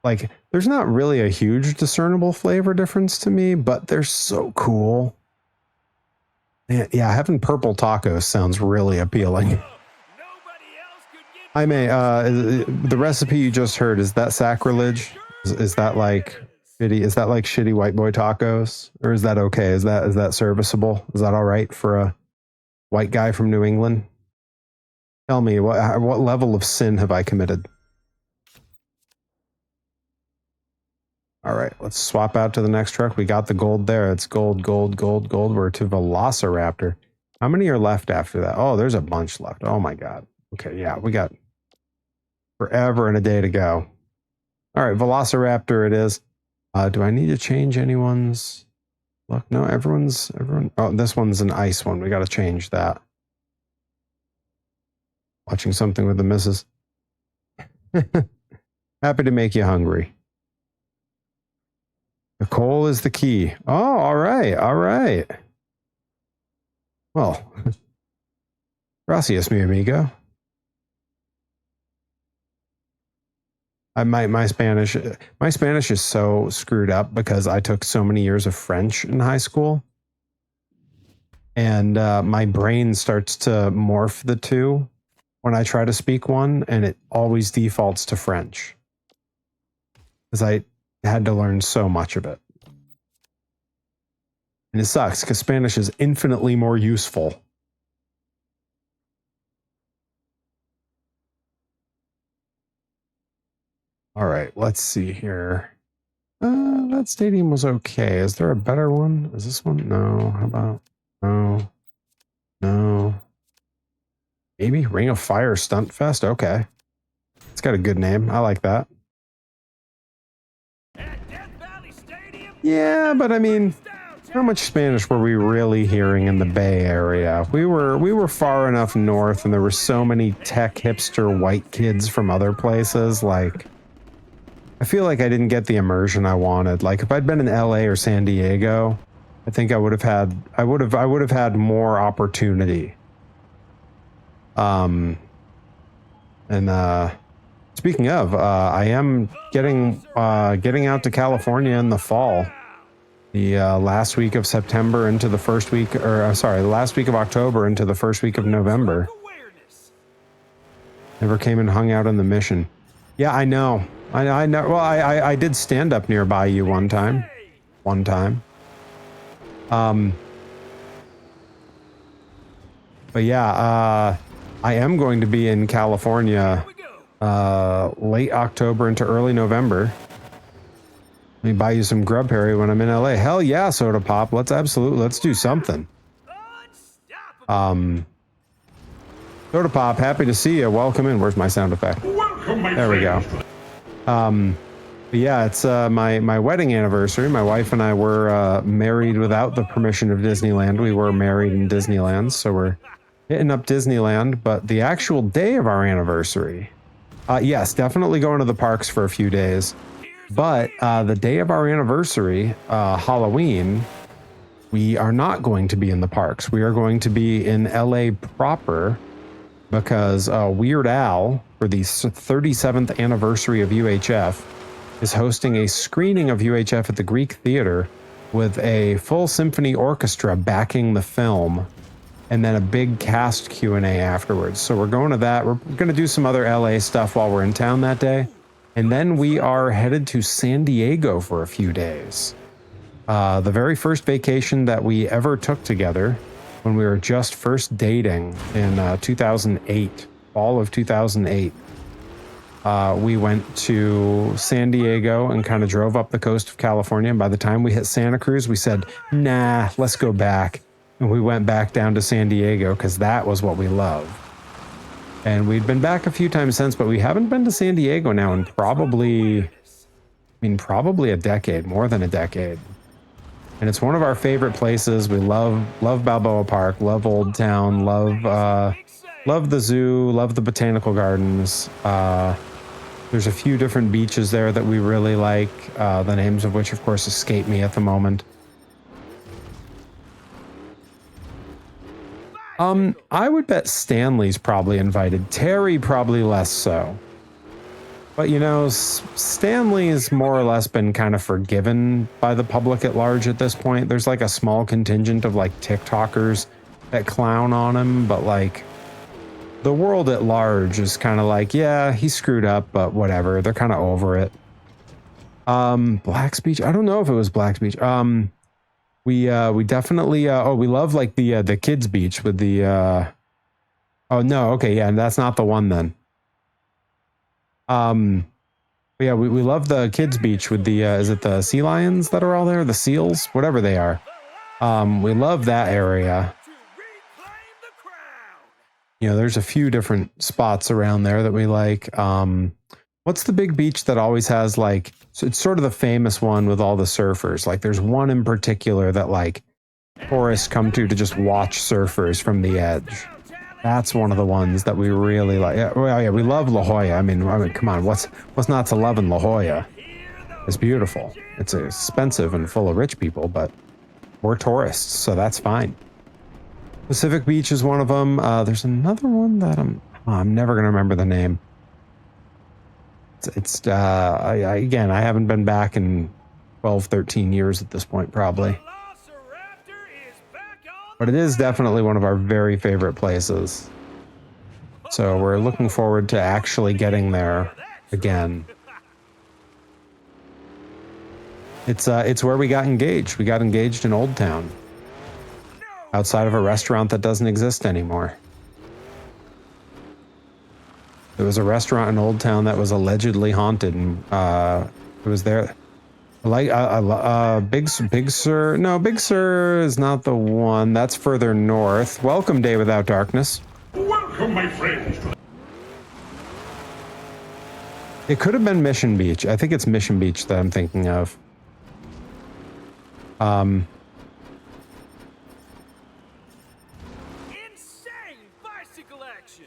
like there's not really a huge discernible flavor difference to me, but they're so cool. Yeah, having purple tacos sounds really appealing. Nobody else could get I may, the recipe you just heard, is that sacrilege? Is that like shitty? Is that like shitty white boy tacos? Or is that okay? Is that serviceable? Is that all right for a white guy from New England? Tell me, what level of sin have I committed? All right, let's swap out to the next truck. We got the gold there. It's gold, gold, gold, gold. We're to Velociraptor. How many are left after that? Oh, there's a bunch left. Oh my God. Okay, yeah, we got forever and a day to go. All right, Velociraptor it is. Do I need to change anyone's look? No, everyone. Oh, this one's an ice one. We got to change that. Watching something with the missus. Happy to make you hungry. The coal is the key. Oh, all right, all right. Well, gracias, mi amigo. My Spanish is so screwed up because I took so many years of French in high school, and my brain starts to morph the two when I try to speak one, and it always defaults to French because I had to learn so much of it. And it sucks because Spanish is infinitely more useful. All right, let's see here. That stadium was okay. Is there a better one? Is this one? No. How about? No. No. Maybe Ring of Fire Stunt Fest? Okay. It's got a good name. I like that. at Death Valley Stadium. Yeah, but I mean, how much Spanish were we really hearing in the Bay Area? We were far enough north and there were so many tech hipster white kids from other places. Like, I feel like I didn't get the immersion I wanted. Like if I'd been in LA or San Diego, I think I would have had more opportunity. And Speaking of, I am getting out to California in the fall. The last week of September into the first week, or sorry, the last week of October into the first week of November. Never came and hung out in the Mission. Yeah, I know. I know. Well, I did stand up nearby you one time. But yeah, I am going to be in California late October into early November. Let me buy you some grub, Perry, when I'm in LA. Hell yeah, Soda Pop. Let's do something. Soda Pop, happy to see you. Welcome in. Where's my sound effect? Welcome, my There we go. But yeah, it's my wedding anniversary. My wife and I were married without the permission of Disneyland. We were married in Disneyland, so we're hitting up Disneyland. But the actual day of our anniversary, yes, definitely going to the parks for a few days. But the day of our anniversary, Halloween, we are not going to be in the parks. We are going to be in LA proper because Weird Al, for the 37th anniversary of UHF, is hosting a screening of UHF at the Greek Theater with a full symphony orchestra backing the film, and then a big cast Q&A afterwards. So we're going to that. We're going to do some other LA stuff while we're in town that day. And then we are headed to San Diego for a few days. The very first vacation that we ever took together when we were just first dating in 2008, fall of 2008. We went to San Diego and kind of drove up the coast of California. And by the time we hit Santa Cruz, we said, nah, let's go back. And we went back down to San Diego because that was what we loved. And we'd been back a few times since, but we haven't been to San Diego now in probably a decade, more than a decade. And it's one of our favorite places. We love Balboa Park, love Old Town, love the zoo, love the botanical gardens. There's a few different beaches there that we really like, the names of which, of course, escape me at the moment. I would bet Stanley's probably invited. Terry probably less so. But you know, Stanley's more or less been kind of forgiven by the public at large at this point. There's like a small contingent of like TikTokers that clown on him, but like the world at large is kind of like, yeah, he screwed up, but whatever. They're kind of over it. Black's Beach. I don't know if it was Black's Beach. We definitely we love like the kids beach with the oh no, okay, yeah, that's not the one then. Yeah, we love the kids beach with the is it the sea lions that are all there, the seals, whatever they are. We love that area. You know, there's a few different spots around there that we like. What's the big beach that always has like, so it's sort of the famous one with all the surfers. Like there's one in particular that like tourists come to just watch surfers from the edge. That's one of the ones that we really like. Yeah, well, yeah, we love La Jolla. I mean, come on, what's not to love in La Jolla? It's beautiful. It's expensive and full of rich people, but we're tourists, so that's fine. Pacific Beach is one of them. There's another one that I'm never gonna remember the name. Again, I haven't been back in 12, 13 years at this point, probably. But it is definitely one of our very favorite places. So we're looking forward to actually getting there again. It's where we got engaged. We got engaged in Old Town, outside of a restaurant that doesn't exist anymore. There was a restaurant in Old Town that was allegedly haunted, and it was there. Like Big Sur. No, Big Sur is not the one. That's further north. Welcome, Day Without Darkness. Welcome, my friends. It could have been Mission Beach. I think it's Mission Beach that I'm thinking of. Insane bicycle action.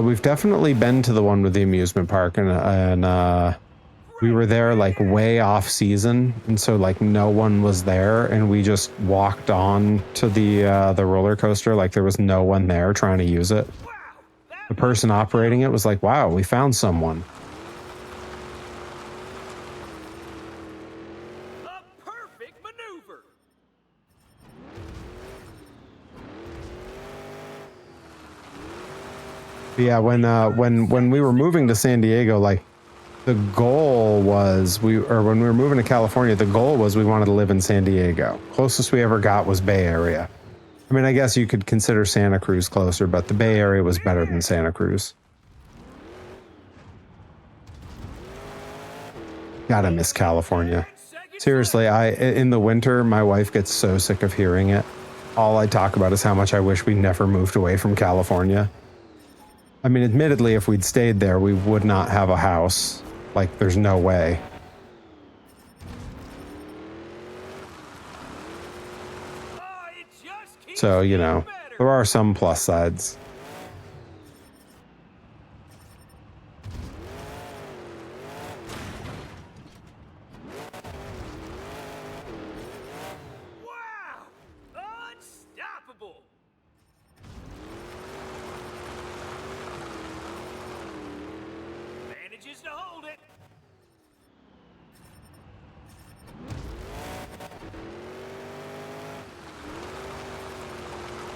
We've definitely been to the one with the amusement park, and we were there like way off season, and so like no one was there, and we just walked on to the roller coaster like there was no one there trying to use it. Wow, that The person operating it was like, "Wow, we found someone." a perfect maneuver. But yeah, when we were moving to San Diego, like the goal was when we were moving to California, the goal was we wanted to live in San Diego. Closest we ever got was Bay Area. I mean, I guess you could consider Santa Cruz closer, but the Bay Area was better than Santa Cruz. Gotta miss California. Seriously, in the winter, my wife gets so sick of hearing it. All I talk about is how much I wish we never moved away from California. I mean, admittedly, if we'd stayed there, we would not have a house. Like, there's no way. Oh, it just keeps So, you know, getting better. there are some plus sides. Wow, unstoppable. Manages to hold it.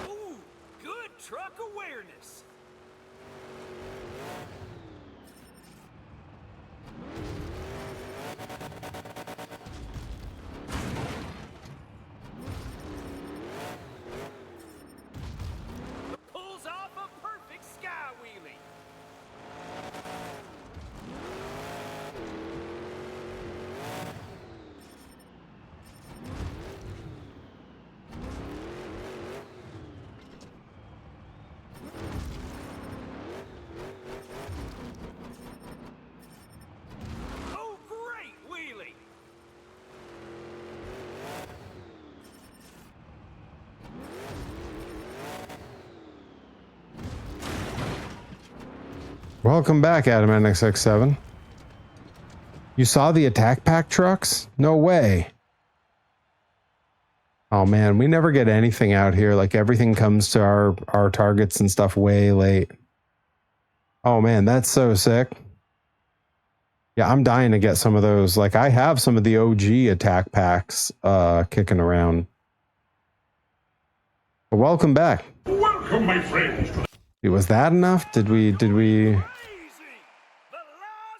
Ooh, good truck awareness. Pulls off a perfect sky wheelie. Oh, great wheelie. Welcome back, Adam NXX7. You saw the attack pack trucks? No way. Oh man, we never get anything out here. Like everything comes to our targets and stuff way late. Oh man, that's so sick. Yeah, I'm dying to get some of those. Like I have some of the OG attack packs kicking around. But welcome back. Welcome, my friends. Was that enough? Did we Crazy. The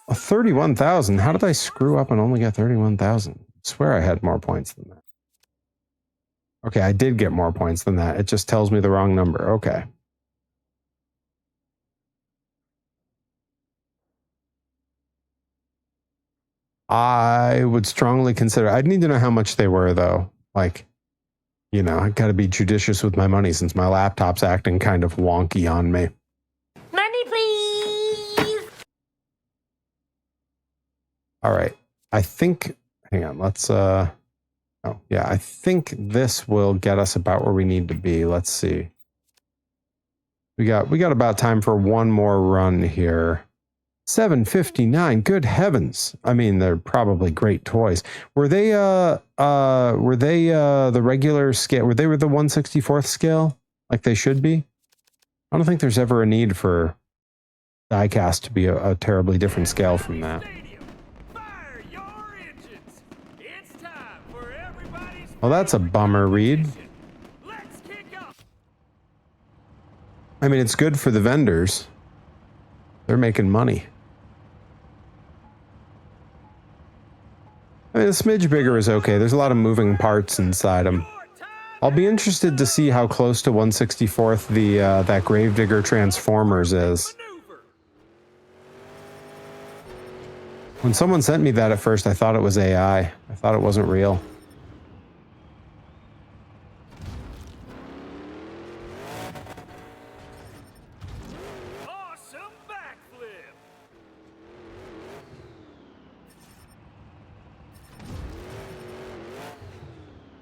last 31,000? How did I screw up and only get 31,000? I swear I had more points than that. Okay, I did get more points than that. It just tells me the wrong number. Okay. I would strongly consider. I'd need to know how much they were, though. Like, you know, I got to be judicious with my money since my laptop's acting kind of wonky on me. Money, please. All right. I think, hang on, let's, oh, yeah, I think this will get us about where we need to be. Let's see. We got about time for one more run here. 759. Good heavens. I mean, they're probably great toys. Were they the regular scale? Were they the 1/64th scale like they should be? I don't think there's ever a need for diecast to be a terribly different scale from that. Stadium. Fire your engines. It's time for everybody's Well, that's a bummer, Reed. Let's kick off. I mean, it's good for the vendors. They're making money. I mean, a smidge bigger is okay. There's a lot of moving parts inside them. I'll be interested to see how close to 1/64th the that Gravedigger Transformers is. Maneuver. When someone sent me that at first, I thought it was AI. I thought it wasn't real. Awesome backflip.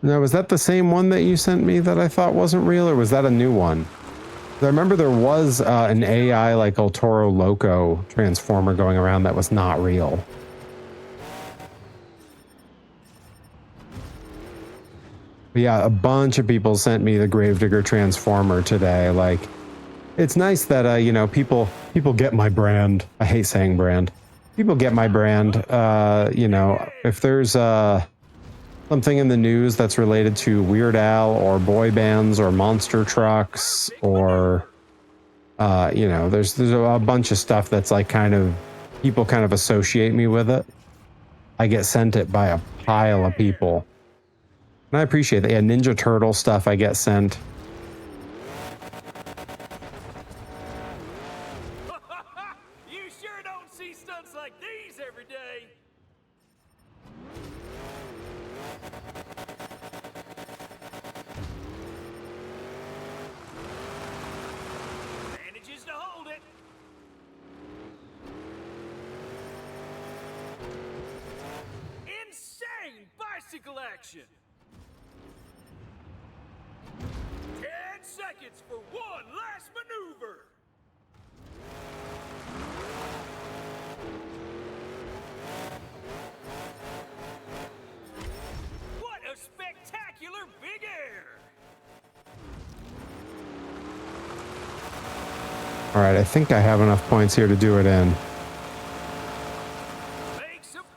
Now, was that the same one that you sent me that I thought wasn't real, or was that a new one? I remember there was an AI like El Toro Loco Transformer going around that was not real. But yeah, a bunch of people sent me the Gravedigger Transformer today. Like, it's nice that you know, people get my brand. I hate saying brand. People get my brand. You know, if there's something in the news that's related to Weird Al or boy bands or monster trucks or you know, there's a bunch of stuff that's like kind of people kind of associate me with it. I get sent it by a pile of people. And I appreciate that. Yeah, Ninja Turtle stuff I get sent. You sure don't see stunts like these every day. Manages to hold it. Insane bicycle action. 10 seconds for one last maneuver. What a spectacular big air! All right, I think I have enough points here to do it in.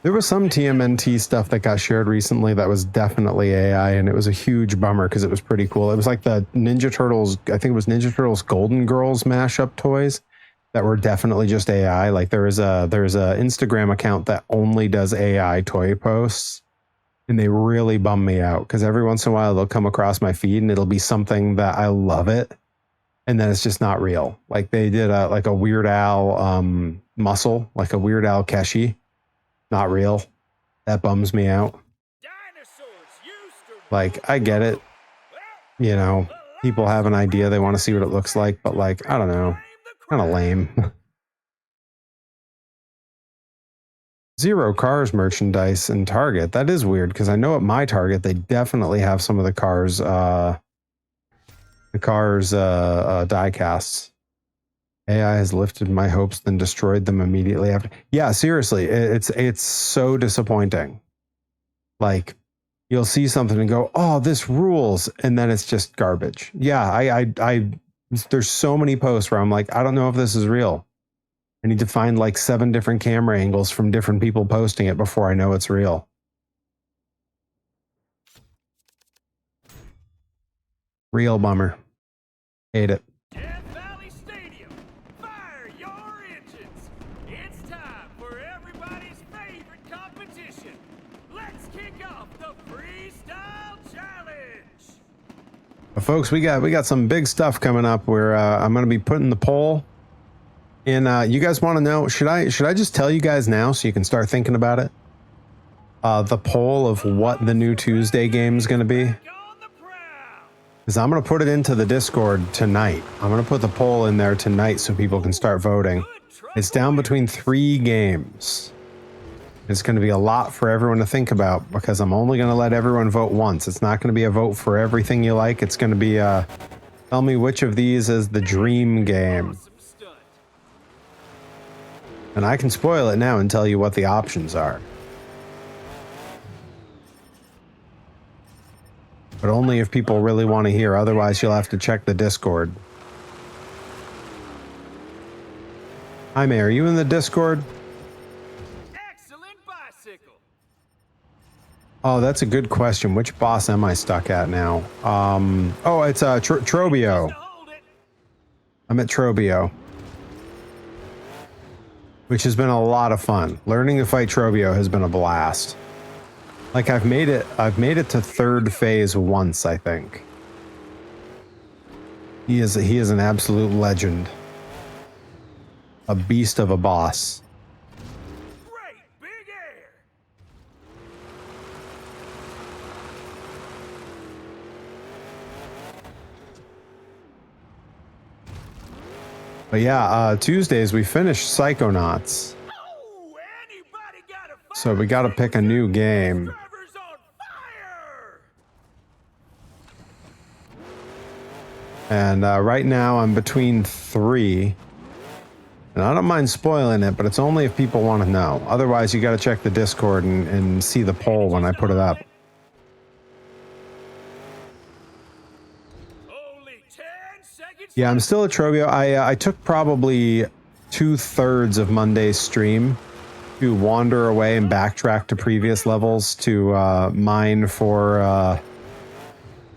There was some TMNT stuff that got shared recently that was definitely AI, and it was a huge bummer because it was pretty cool. It was like the Ninja Turtles, I think it was Ninja Turtles Golden Girls mashup toys that were definitely just AI. Like there's a Instagram account that only does AI toy posts, and they really bum me out because every once in a while they'll come across my feed and it'll be something that I love it, and then it's just not real. Like they did like a Weird Al muscle, like a Weird Al Keshi. Not real. That bums me out. Like, I get it. You know, people have an idea. They want to see what it looks like. But, like, I don't know. Kind of lame. Zero Cars merchandise in Target. That is weird because I know at my Target they definitely have some of the cars die casts. AI has lifted my hopes, then destroyed them immediately after. Yeah, seriously, it's so disappointing. Like, you'll see something and go, "Oh, this rules," and then it's just garbage. Yeah, I there's so many posts where I'm like, I don't know if this is real. I need to find like 7 different camera angles from different people posting it before I know it's real. Real bummer. Hate it. But folks, we got some big stuff coming up where I'm going to be putting the poll in. You guys want to know, should I just tell you guys now so you can start thinking about it? The poll of what the new Tuesday game is going to be. Because I'm going to put it into the Discord tonight. I'm going to put the poll in there tonight so people can start voting. It's down between 3 games. It's going to be a lot for everyone to think about because I'm only going to let everyone vote once. It's not going to be a vote for everything you like. It's going to be tell me which of these is the dream game. And I can spoil it now and tell you what the options are. But only if people really want to hear. Otherwise, you'll have to check the Discord. Hi, May. Are you in the Discord? Oh, that's a good question. Which boss am I stuck at now? Oh, it's Trobio. I'm at Trobio, which has been a lot of fun. Learning to fight Trobio has been a blast. Like I've made it to 3rd phase once, I think. He is an absolute legend. A beast of a boss. But yeah, Tuesdays we finish Psychonauts. So we got to pick a new game. And right now I'm between 3. And I don't mind spoiling it, but it's only if people want to know. Otherwise, you got to check the Discord and see the poll when I put it up. seconds. Yeah, I'm still at Trobio. I took probably 2/3 of Monday's stream to wander away and backtrack to previous levels to mine for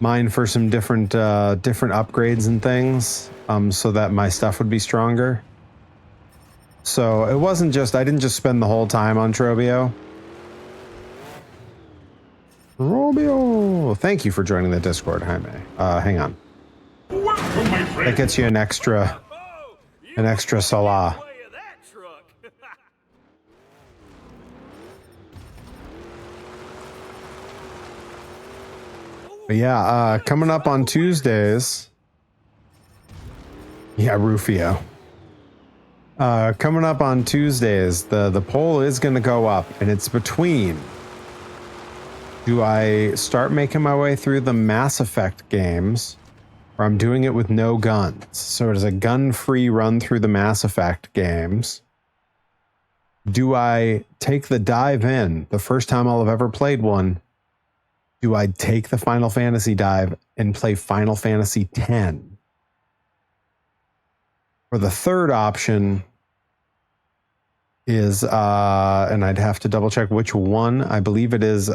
some different upgrades and things, so that my stuff would be stronger. So it wasn't just, I didn't just spend the whole time on Trobio. Trobio! Thank you for joining the Discord, Jaime. Hang on. Welcome, my friend. That gets you an extra Salah. Way of that truck. But yeah, coming up on Tuesdays. Yeah, Rufio. Coming up on Tuesdays, the poll is going to go up, and it's between, do I start making my way through the Mass Effect games, or I'm doing it with no guns? So it is a gun-free run through the Mass Effect games. Do I take the dive in, the first time I'll have ever played one? Do I take the Final Fantasy dive and play Final Fantasy X? Or the third option is, and I'd have to double check which one. I believe it is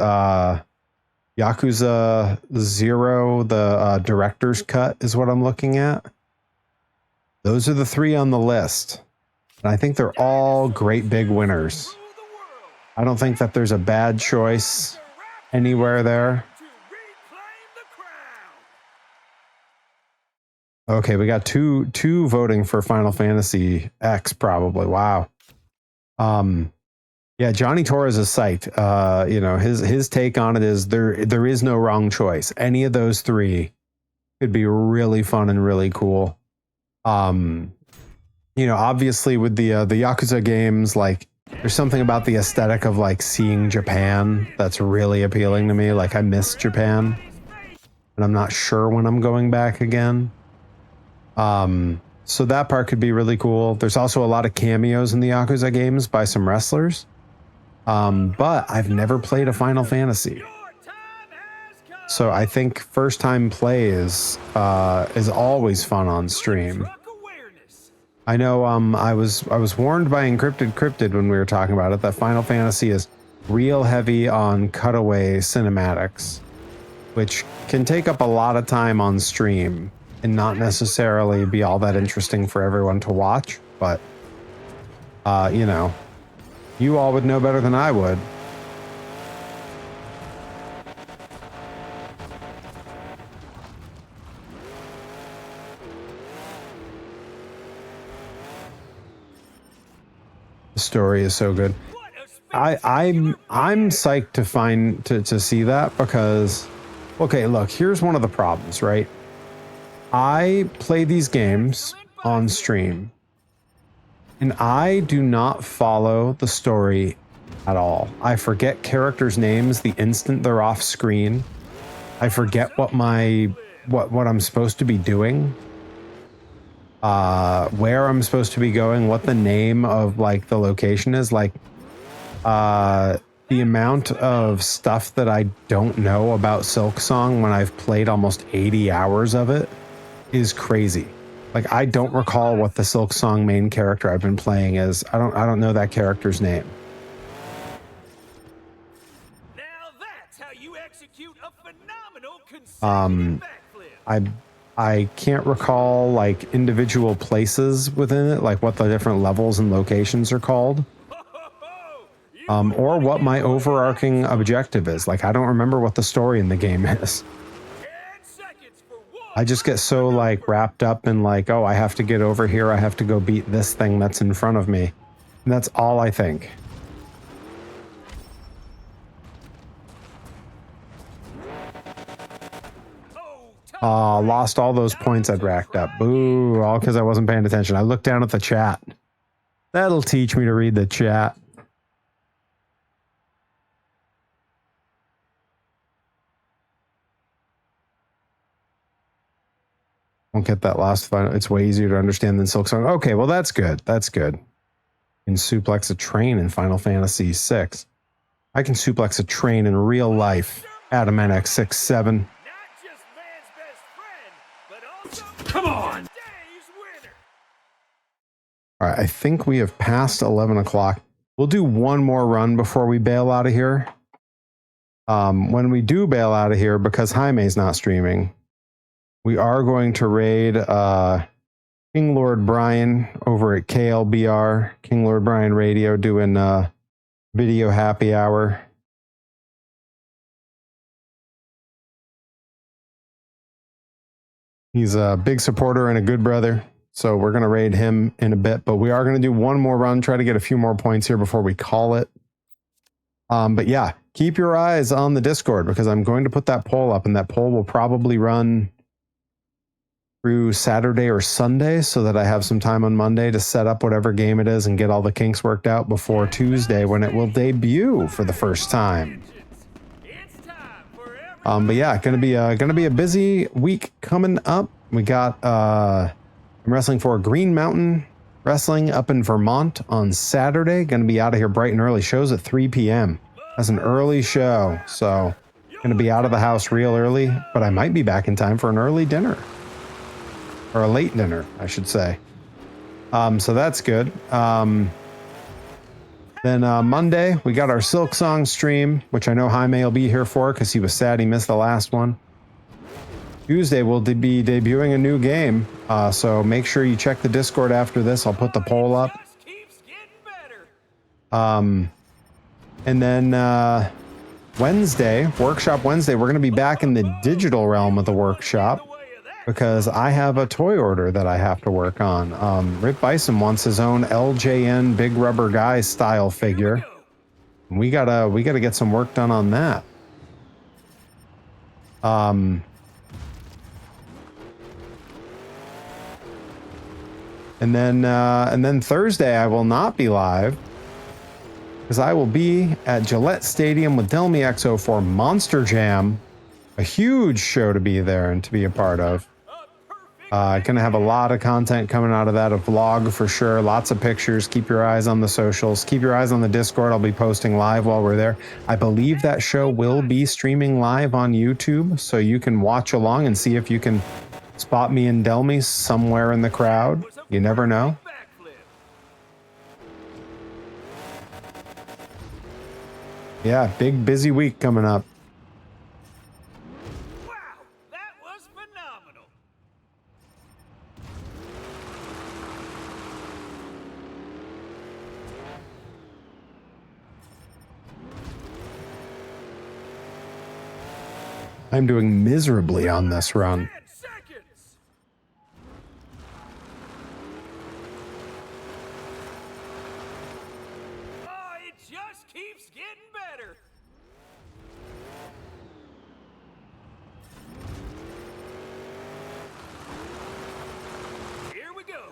Yakuza 0, the director's cut is what I'm looking at. Those are the three on the list. And I think they're all great big winners. I don't think that there's a bad choice anywhere there. To reclaim the crown. Okay, we got two voting for Final Fantasy X probably. Wow. Yeah, Johnny Torres is psyched. You know, his take on it is there is no wrong choice. Any of those three could be really fun and really cool. You know, obviously with the Yakuza games, like there's something about the aesthetic of like seeing Japan that's really appealing to me. Like I miss Japan, and I'm not sure when I'm going back again. So that part could be really cool. There's also a lot of cameos in the Yakuza games by some wrestlers. But I've never played a Final Fantasy. Your time has come. So I think first time play is always fun on stream. Truck awareness. I know I was warned by Encrypted Cryptid when we were talking about it that Final Fantasy is real heavy on cutaway cinematics, which can take up a lot of time on stream and not necessarily be all that interesting for everyone to watch, but you know, you all would know better than I would. The story is so good. What a I'm psyched to see that because, okay, look, here's one of the problems, right? I play these games on stream and I do not follow the story at all. I forget characters' names the instant they're off screen. I forget what I'm supposed to be doing, where I'm supposed to be going, what the name of like the location is. Like the amount of stuff that I don't know about Silksong when I've played almost 80 hours of it is crazy. Like I don't recall what the Silksong main character I've been playing is. I don't know that character's name. Now that's how you execute a phenomenal consecutive backflip. I can't recall like individual places within it, like what the different levels and locations are called. Or what my overarching objective is. Like I don't remember what the story in the game is. 10 seconds for one. I just get so like wrapped up in like, oh, I have to get over here. I have to go beat this thing that's in front of me. And that's all I think. Lost all those points I'd racked up. Boo, all because I wasn't paying attention. I looked down at the chat. That'll teach me to read the chat. Won't get that last final. It's way easier to understand than Silksong. Okay, well that's good. That's good. You can suplex a train in Final Fantasy VI. I can suplex a train in real life. Adam NX67. Not just man's best friend, but also Come on! All right, I think we have passed 11 o'clock. We'll do one more run before we bail out of here. When we do bail out of here, because Jaime's not streaming, we are going to raid King Lord Brian over at KLBR, King Lord Brian Radio, doing video happy hour. He's a big supporter and a good brother, so we're going to raid him in a bit, but we are going to do one more run, try to get a few more points here before we call it. But yeah, keep your eyes on the Discord, because I'm going to put that poll up, and that poll will probably run through Saturday or Sunday, so that I have some time on Monday to set up whatever game it is and get all the kinks worked out before Tuesday, when it will debut for the first time. But yeah, gonna be a busy week coming up. We got I'm wrestling for Green Mountain Wrestling up in Vermont on Saturday. Gonna be out of here bright and early. Shows at 3 p.m. That's an early show, so gonna be out of the house real early. But I might be back in time for an early dinner, or a late dinner, I should say. So that's good. Then Monday, we got our Silk Song stream, which I know Jaime will be here for because he was sad he missed the last one. Tuesday, we'll be debuting a new game, so make sure you check the Discord after this. I'll put the poll up. And then Wednesday, Workshop Wednesday, we're going to be back in the digital realm of the workshop, because I have a toy order that I have to work on. Rip Bison wants his own LJN Big Rubber Guy style figure. We gotta get some work done on that. And then Thursday I will not be live, because I will be at Gillette Stadium with Delmy XO for Monster Jam. A huge show to be there and to be a part of. Gonna have a lot of content coming out of that, a vlog for sure, lots of pictures. Keep your eyes on the socials, keep your eyes on the Discord. I'll be posting live while we're there. I believe that show will be streaming live on YouTube, so you can watch along and see if you can spot me and Delmy somewhere in the crowd. You never know. Yeah, big busy week coming up. I'm doing miserably on this run. Oh, it just keeps getting better. Here we go.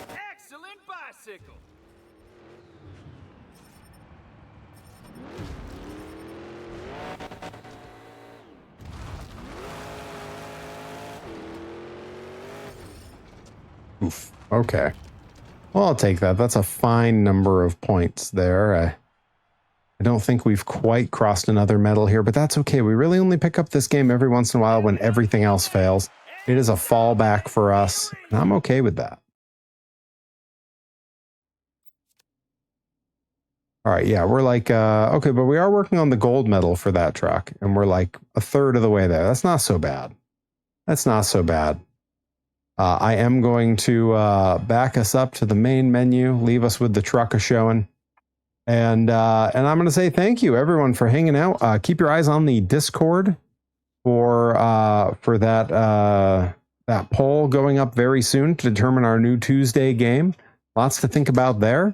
Excellent bicycle. Oof. Okay. Well, I'll take that. That's a fine number of points there. I don't think we've quite crossed another medal here, but that's okay. We really only pick up this game every once in a while when everything else fails. It is a fallback for us, and I'm okay with that. All right, yeah, we're like, okay, but we are working on the gold medal for that truck, and we're like a third of the way there. That's not so bad. That's not so bad. I am going to back us up to the main menu, leave us with the truck showing, and I'm going to say thank you everyone for hanging out. Keep your eyes on the Discord for that poll going up very soon to determine our new Tuesday game. Lots to think about there.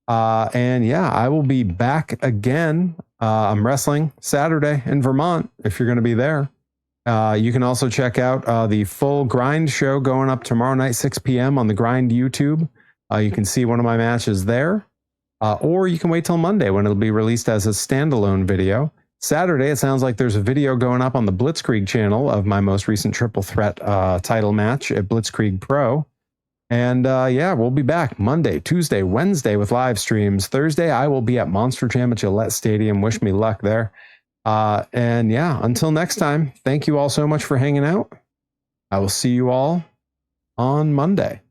And yeah, I will be back again. I'm wrestling Saturday in Vermont if you're going to be there. You can also check out the full Grind show going up tomorrow night, 6 p.m. on the Grind YouTube. You can see one of my matches there. Or you can wait till Monday when it'll be released as a standalone video. Saturday, it sounds like there's a video going up on the Blitzkrieg channel of my most recent triple threat title match at Blitzkrieg Pro. And yeah, we'll be back Monday, Tuesday, Wednesday with live streams. Thursday, I will be at Monster Jam at Gillette Stadium. Wish me luck there. And yeah, until next time, thank you all so much for hanging out. I will see you all on Monday.